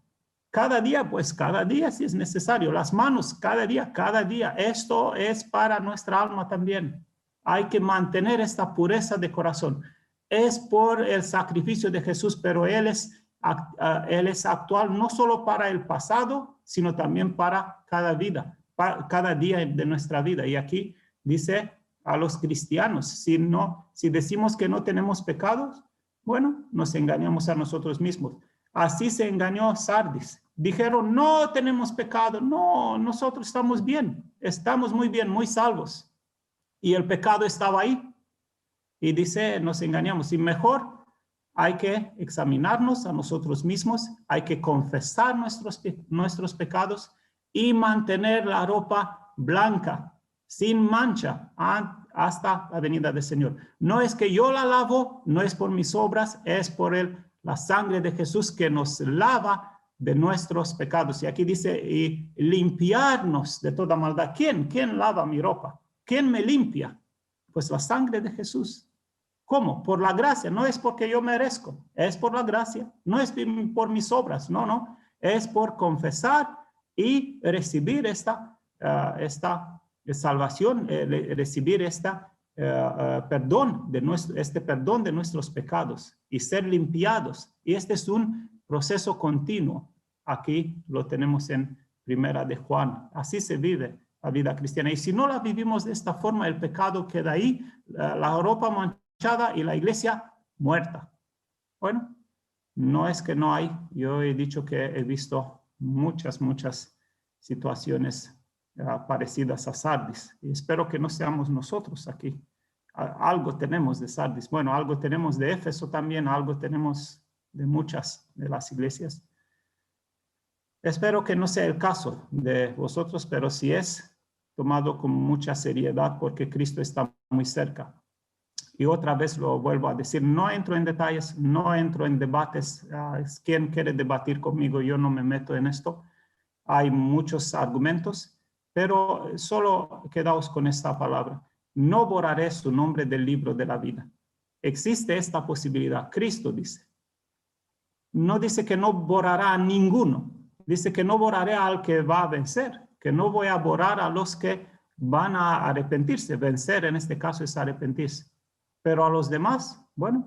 Cada día si es necesario. Las manos, cada día. Esto es para nuestra alma también. Hay que mantener esta pureza de corazón. Es por el sacrificio de Jesús, pero Él es actual no solo para el pasado, sino también para cada día de nuestra vida. Y aquí dice a los cristianos, si decimos que no tenemos pecados, bueno, nos engañamos a nosotros mismos. Así se engañó Sardis. Dijeron, no tenemos pecado, no, nosotros estamos muy bien, muy salvos. Y el pecado estaba ahí. Y dice, nos engañamos. Y mejor hay que examinarnos a nosotros mismos, hay que confesar nuestros pecados y mantener la ropa blanca, sin mancha. hasta la venida del Señor. No es que yo la lavo, no es por mis obras, es por la sangre de Jesús que nos lava de nuestros pecados. Y aquí dice, y limpiarnos de toda maldad. ¿Quién lava mi ropa? ¿Quién me limpia? Pues la sangre de Jesús. ¿Cómo? Por la gracia. No es porque yo merezco, es por la gracia. No es por mis obras, no. Es por confesar y recibir esta salvación, recibir perdón perdón de nuestros pecados y ser limpiados. Y este es un proceso continuo. Aquí lo tenemos en Primera de Juan. Así se vive la vida cristiana. Y si no la vivimos de esta forma, el pecado queda ahí, la ropa manchada y la iglesia muerta. Bueno, no es que no hay. Yo he dicho que he visto muchas situaciones parecidas a Sardis. Y espero que no seamos nosotros aquí. Algo tenemos de Sardis. Bueno, algo tenemos de Éfeso también, algo tenemos de muchas de las iglesias. Espero que no sea el caso de vosotros, pero si es, tomado con mucha seriedad porque Cristo está muy cerca. Y otra vez lo vuelvo a decir, no entro en detalles, no entro en debates. ¿Quién quiere debatir conmigo? Yo no me meto en esto. Hay muchos argumentos, pero solo quedaos con esta palabra. No borraré su nombre del libro de la vida. Existe esta posibilidad. Cristo dice. No dice que no borrará a ninguno. Dice que no borraré al que va a vencer, que no voy a borrar a los que van a arrepentirse. Vencer en este caso es arrepentirse. Pero a los demás, bueno,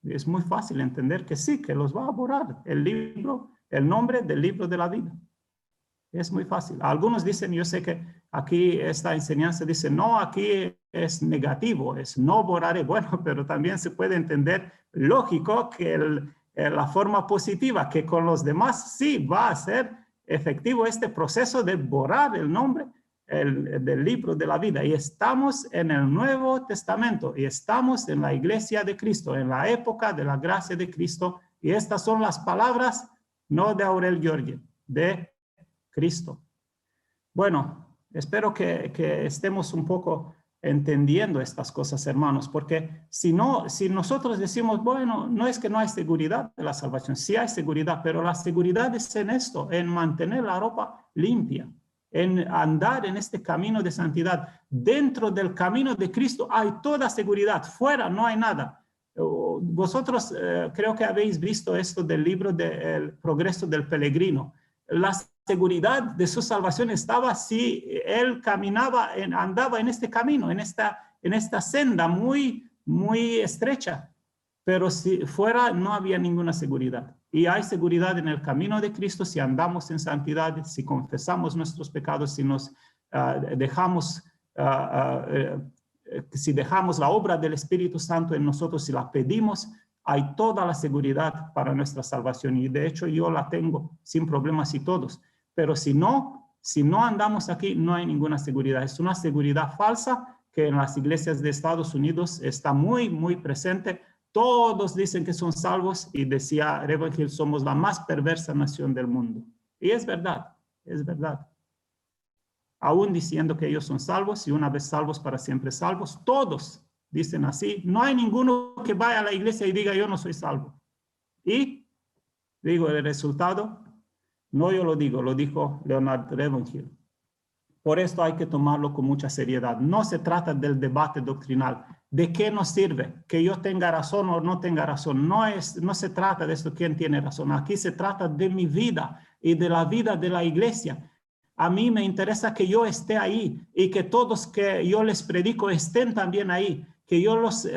es muy fácil entender que sí, que los va a borrar el nombre del libro de la vida. Es muy fácil. Algunos dicen, yo sé que aquí esta enseñanza dice, no, aquí es negativo, es no borraré. Bueno, pero también se puede entender lógico que la forma positiva, que con los demás sí va a ser efectivo este proceso de borrar el nombre del libro de la vida. Y estamos en el Nuevo Testamento y estamos en la iglesia de Cristo, en la época de la gracia de Cristo. Y estas son las palabras, no de Aurel Giorgi, de Cristo. Bueno, espero que estemos un poco entendiendo estas cosas, hermanos, porque si nosotros decimos, bueno, no es que no hay seguridad de la salvación, sí hay seguridad, pero la seguridad es en esto, en mantener la ropa limpia, en andar en este camino de santidad. Dentro del camino de Cristo hay toda seguridad, fuera no hay nada. Vosotros creo que habéis visto esto del libro del progreso del peregrino. La seguridad de su salvación estaba si él andaba en este camino, en esta senda muy estrecha, pero si fuera no había ninguna seguridad. Y hay seguridad en el camino de Cristo si andamos en santidad, si confesamos nuestros pecados, si nos si dejamos la obra del Espíritu Santo en nosotros, si la pedimos, hay toda la seguridad para nuestra salvación. Y de hecho yo la tengo sin problemas y todos. Pero si no andamos aquí, no hay ninguna seguridad. Es una seguridad falsa que en las iglesias de Estados Unidos está muy presente. Todos dicen que son salvos y decía Reverend Hill, somos la más perversa nación del mundo. Y es verdad, es verdad. Aún diciendo que ellos son salvos y una vez salvos para siempre salvos, todos dicen así. No hay ninguno que vaya a la iglesia y diga yo no soy salvo. Y digo el resultado, no yo lo digo, lo dijo Leonard Ravenhill. Por esto hay que tomarlo con mucha seriedad. No se trata del debate doctrinal. ¿De qué nos sirve? Que yo tenga razón o no tenga razón. No se trata de esto, quién tiene razón. Aquí se trata de mi vida y de la vida de la iglesia. A mí me interesa que yo esté ahí y que todos que yo les predico estén también ahí, que yo los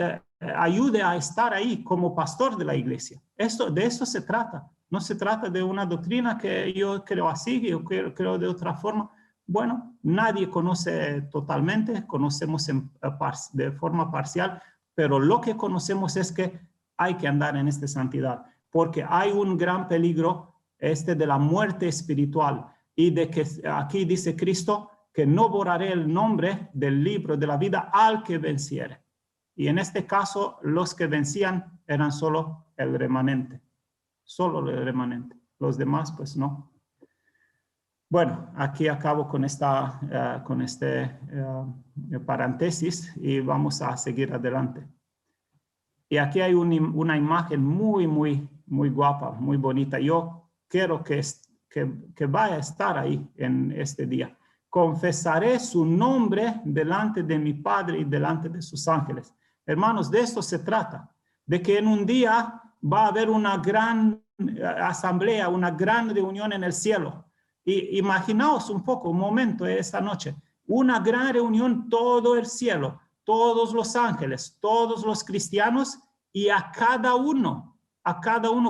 ayude a estar ahí como pastor de la iglesia. De eso se trata. No se trata de una doctrina que yo creo así, que yo creo de otra forma. Bueno, nadie conoce totalmente, conocemos de forma parcial, pero lo que conocemos es que hay que andar en esta santidad, porque hay un gran peligro de la muerte espiritual y de que aquí dice Cristo que no borraré el nombre del libro de la vida al que venciere. Y en este caso, los que vencían eran solo el remanente. Solo el remanente. Los demás, pues no. Bueno, aquí acabo con este paréntesis y vamos a seguir adelante. Y aquí hay una imagen muy guapa, muy bonita. Yo quiero que vaya a estar ahí en este día. Confesaré su nombre delante de mi Padre y delante de sus ángeles. Hermanos, de esto se trata, de que en un día va a haber una gran asamblea, una gran reunión en el cielo. Y imaginaos un poco, un momento esta noche, una gran reunión, todo el cielo, todos los ángeles, todos los cristianos, y a cada uno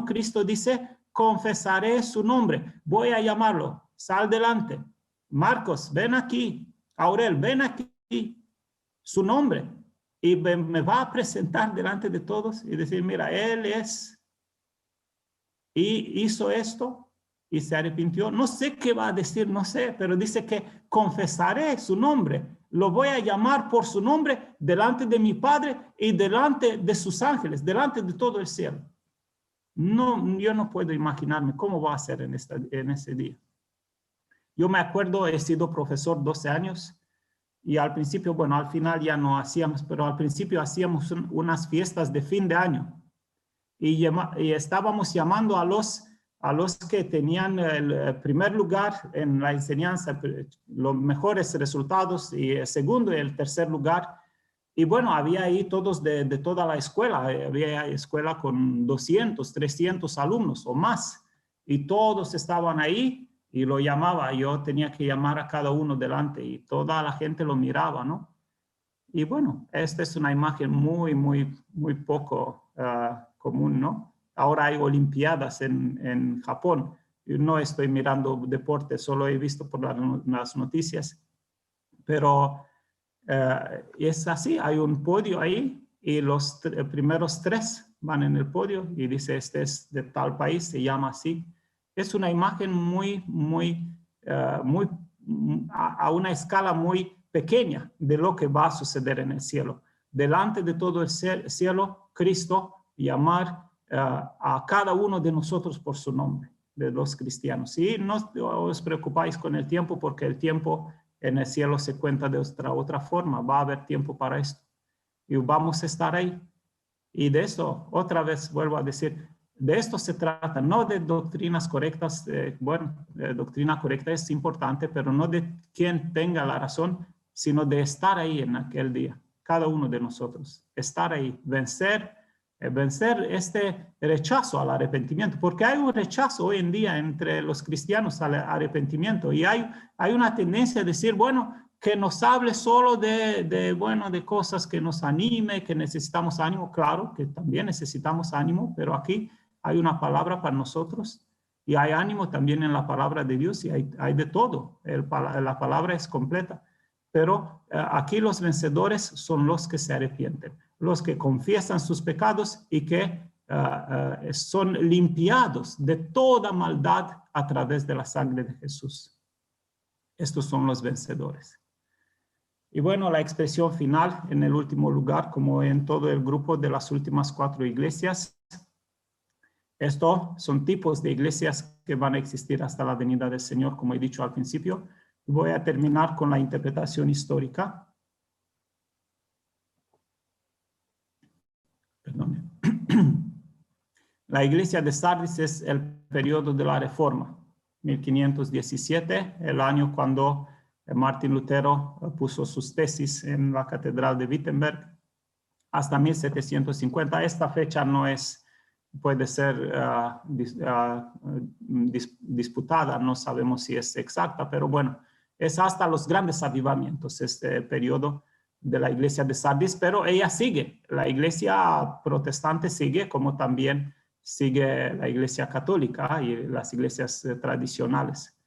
Cristo dice, confesaré su nombre, voy a llamarlo, sal delante. Marcos, ven aquí. Aurel, ven aquí. Su nombre. Y me va a presentar delante de todos y decir, mira, él es, y hizo esto, y se arrepintió. No sé qué va a decir, no sé, pero dice que confesaré su nombre. Lo voy a llamar por su nombre delante de mi Padre y delante de sus ángeles, delante de todo el cielo. No, yo no puedo imaginarme cómo va a ser en ese día. Yo me acuerdo, he sido profesor 12 años y al principio, bueno, al final ya no hacíamos, pero al principio hacíamos unas fiestas de fin de año y estábamos llamando a los que tenían el primer lugar en la enseñanza, los mejores resultados, y el segundo y el tercer lugar. Y bueno, había ahí todos de toda la escuela, había escuela con 200, 300 alumnos o más, y todos estaban ahí y lo llamaba. Yo tenía que llamar a cada uno delante y toda la gente lo miraba, ¿no? Y bueno, esta es una imagen muy poco común, ¿no? Ahora hay olimpiadas en Japón. Yo no estoy mirando deporte, solo he visto por las noticias. Pero es así, hay un podio ahí y los primeros 3 van en el podio y dice, este es de tal país, se llama así. Es una imagen a una escala muy pequeña de lo que va a suceder en el cielo. Delante de todo el cielo, Cristo llamar a cada uno de nosotros por su nombre, de los cristianos. Y no os preocupáis con el tiempo, porque el tiempo en el cielo se cuenta de otra forma. Va a haber tiempo para esto. Y vamos a estar ahí. Y de eso, otra vez vuelvo a decir, de esto se trata, no de doctrinas correctas. Doctrina correcta es importante, pero no de quien tenga la razón, sino de estar ahí en aquel día, cada uno de nosotros, estar ahí, vencer este rechazo al arrepentimiento, porque hay un rechazo hoy en día entre los cristianos al arrepentimiento, y hay una tendencia a decir, bueno, que nos hable solo de cosas que nos anime, que necesitamos ánimo. Claro que también necesitamos ánimo, pero aquí hay una palabra para nosotros y hay ánimo también en la palabra de Dios, y hay de todo. La palabra es completa. Pero aquí los vencedores son los que se arrepienten, los que confiesan sus pecados y que son limpiados de toda maldad a través de la sangre de Jesús. Estos son los vencedores. Y bueno, la expresión final en el último lugar, como en todo el grupo de las últimas 4 iglesias. Estos son tipos de iglesias que van a existir hasta la venida del Señor, como he dicho al principio. Voy a terminar con la interpretación histórica. Perdón. La iglesia de Sardis es el periodo de la Reforma, 1517, el año cuando Martín Lutero puso sus tesis en la Catedral de Wittenberg, hasta 1750. Esta fecha no puede ser disputada, no sabemos si es exacta, pero bueno, es hasta los grandes avivamientos, este periodo de la iglesia de Sardis, pero ella sigue, la iglesia protestante sigue, como también sigue la iglesia católica y las iglesias tradicionales.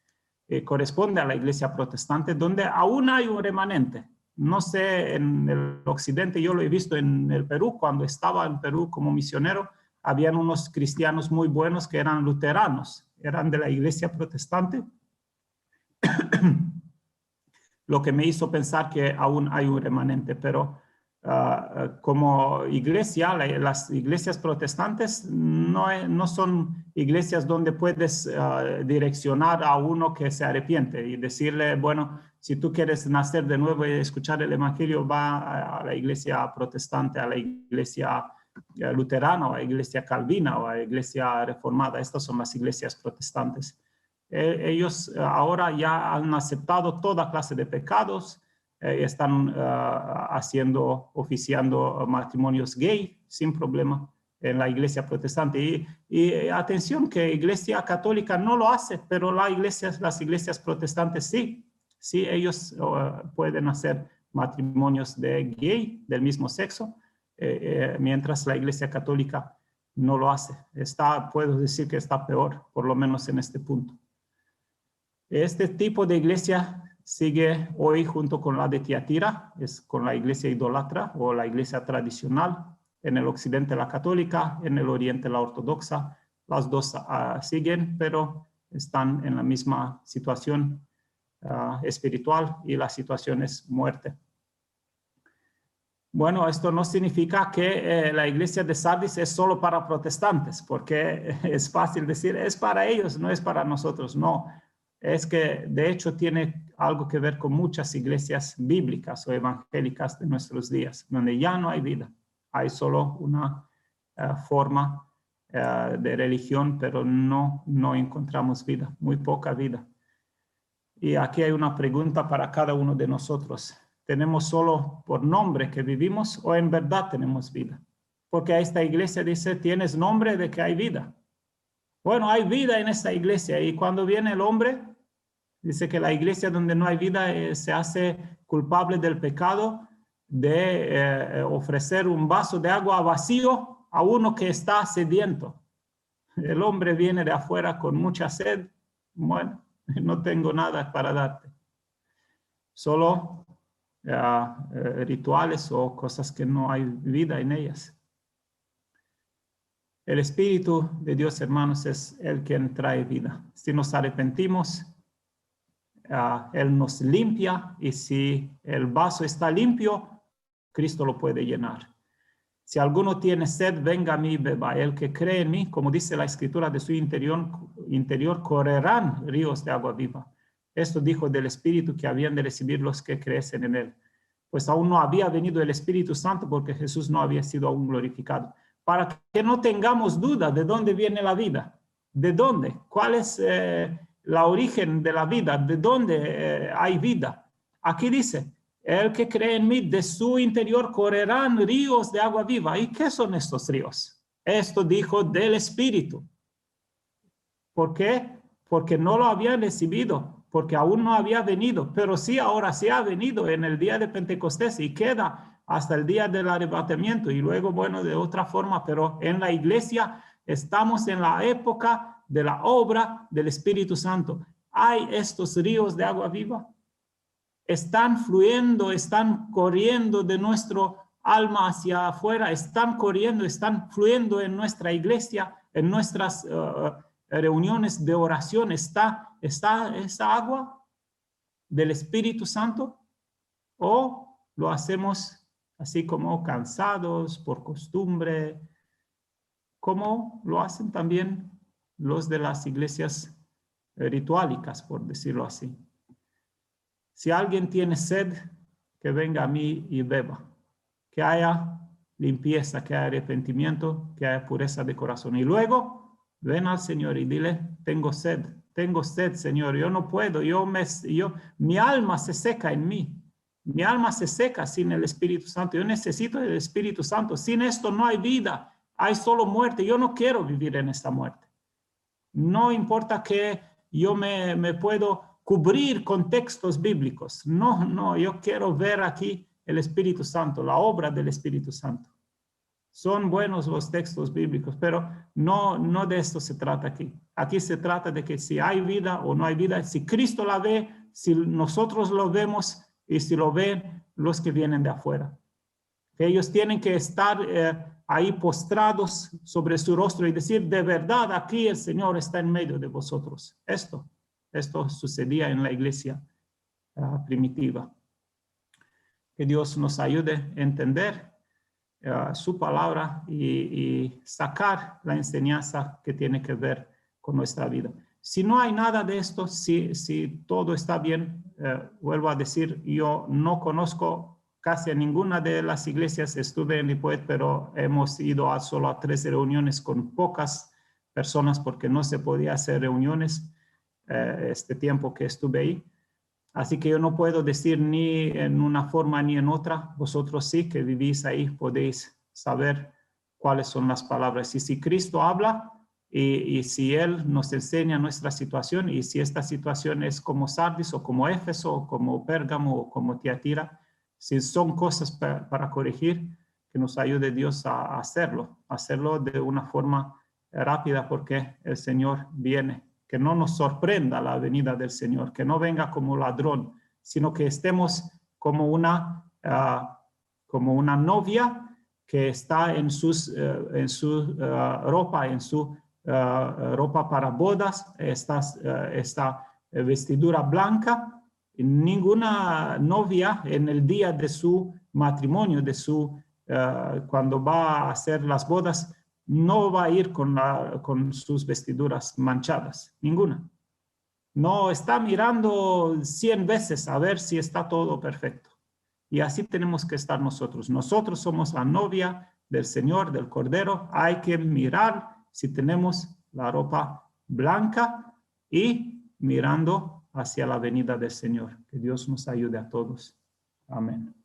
Corresponde a la iglesia protestante, donde aún hay un remanente. No sé, en el occidente, yo lo he visto en el Perú, cuando estaba en Perú como misionero, habían unos cristianos muy buenos que eran luteranos, eran de la iglesia protestante, lo que me hizo pensar que aún hay un remanente, pero como iglesia, las iglesias protestantes no son iglesias donde puedes direccionar a uno que se arrepiente y decirle, bueno, si tú quieres nacer de nuevo y escuchar el evangelio, va a la iglesia protestante, a la iglesia luterana, o a la iglesia calvina, o a la iglesia reformada. Estas son las iglesias protestantes. Ellos ahora ya han aceptado toda clase de pecados, están oficiando matrimonios gay sin problema en la iglesia protestante. Y atención, que iglesia católica no lo hace, pero las iglesias protestantes sí. Sí, ellos pueden hacer matrimonios de gay, del mismo sexo, mientras la iglesia católica no lo hace. Puedo decir que está peor, por lo menos en este punto. Este tipo de iglesia sigue hoy junto con la de Tiatira, es con la iglesia idólatra o la iglesia tradicional. En el occidente la católica, en el oriente la ortodoxa. Las dos siguen, pero están en la misma situación espiritual, y la situación es muerte. Bueno, esto no significa que la iglesia de Sardis es solo para protestantes, porque es fácil decir, es para ellos, no es para nosotros. No, es que de hecho tiene algo que ver con muchas iglesias bíblicas o evangélicas de nuestros días, donde ya no hay vida. Hay solo una forma de religión, pero no encontramos vida, muy poca vida. Y aquí hay una pregunta para cada uno de nosotros. ¿Tenemos solo por nombre que vivimos o en verdad tenemos vida? Porque esta iglesia dice, tienes nombre de que hay vida. Bueno, hay vida en esta iglesia, y cuando viene el hombre, dice que la iglesia donde no hay vida se hace culpable del pecado de ofrecer un vaso de agua vacío a uno que está sediento. El hombre viene de afuera con mucha sed. Bueno, no tengo nada para darte. Solo rituales o cosas que no hay vida en ellas. El Espíritu de Dios, hermanos, es el quien trae vida. Si nos arrepentimos, Él nos limpia, y si el vaso está limpio, Cristo lo puede llenar. Si alguno tiene sed, venga a mí y beba. El que cree en mí, como dice la Escritura, de su interior correrán ríos de agua viva. Esto dijo del Espíritu que habían de recibir los que creen en Él. Pues aún no había venido el Espíritu Santo, porque Jesús no había sido aún glorificado. Para que no tengamos duda de dónde viene la vida. ¿De dónde? ¿Cuál es la origen de la vida? ¿De dónde hay vida? Aquí dice, el que cree en mí, de su interior correrán ríos de agua viva. ¿Y qué son estos ríos? Esto dijo del Espíritu. ¿Por qué? Porque no lo habían recibido, porque aún no había venido, pero sí, ahora sí ha venido en el día de Pentecostés y queda hasta el día del arrebatamiento, y luego, bueno, de otra forma, pero en la iglesia estamos en la época de la obra del Espíritu Santo. Hay estos ríos de agua viva. Están fluyendo, están corriendo de nuestro alma hacia afuera, están corriendo, están fluyendo en nuestra iglesia, en nuestras reuniones de oración. ¿Está esa agua del Espíritu Santo? ¿O lo hacemos así como cansados, por costumbre, como lo hacen también los de las iglesias rituálicas, por decirlo así? Si alguien tiene sed, que venga a mí y beba. Que haya limpieza, que haya arrepentimiento, que haya pureza de corazón. Y luego, ven al Señor y dile, tengo sed, Señor, yo no puedo, mi alma se seca en mí. Mi alma se seca sin el Espíritu Santo. Yo necesito el Espíritu Santo. Sin esto no hay vida, hay solo muerte. Yo no quiero vivir en esta muerte. No importa que yo me puedo cubrir con textos bíblicos. No, yo quiero ver aquí el Espíritu Santo, la obra del Espíritu Santo. Son buenos los textos bíblicos, pero no de esto se trata aquí. Aquí se trata de que si hay vida o no hay vida, si Cristo la ve, si nosotros lo vemos y si lo ven los que vienen de afuera. Ellos tienen que estar ahí postrados sobre su rostro y decir, de verdad, aquí el Señor está en medio de vosotros. Esto sucedía en la iglesia primitiva. Que Dios nos ayude a entender su palabra y sacar la enseñanza que tiene que ver con nuestra vida. Si no hay nada de esto, si todo está bien, vuelvo a decir, yo no conozco casi a ninguna de las iglesias, estuve en Lipoet, pero hemos ido solo a 3 reuniones con pocas personas porque no se podía hacer reuniones este tiempo que estuve ahí. Así que yo no puedo decir ni en una forma ni en otra. Vosotros sí que vivís ahí, podéis saber cuáles son las palabras. Y si Cristo habla y si Él nos enseña nuestra situación, y si esta situación es como Sardis o como Éfeso o como Pérgamo o como Tiatira, si son cosas para corregir, que nos ayude Dios a hacerlo de una forma rápida porque el Señor viene. Que no nos sorprenda la venida del Señor, que no venga como ladrón, sino que estemos como una novia que está en su ropa, en su ropa para bodas, esta vestidura blanca. Ninguna novia en el día de su matrimonio, cuando va a hacer las bodas, no va a ir con sus vestiduras manchadas, ninguna. No está mirando 100 veces a ver si está todo perfecto. Y así tenemos que estar nosotros. Nosotros somos la novia del Señor, del Cordero. Hay que mirar si tenemos la ropa blanca y mirando hacia la venida del Señor. Que Dios nos ayude a todos. Amén.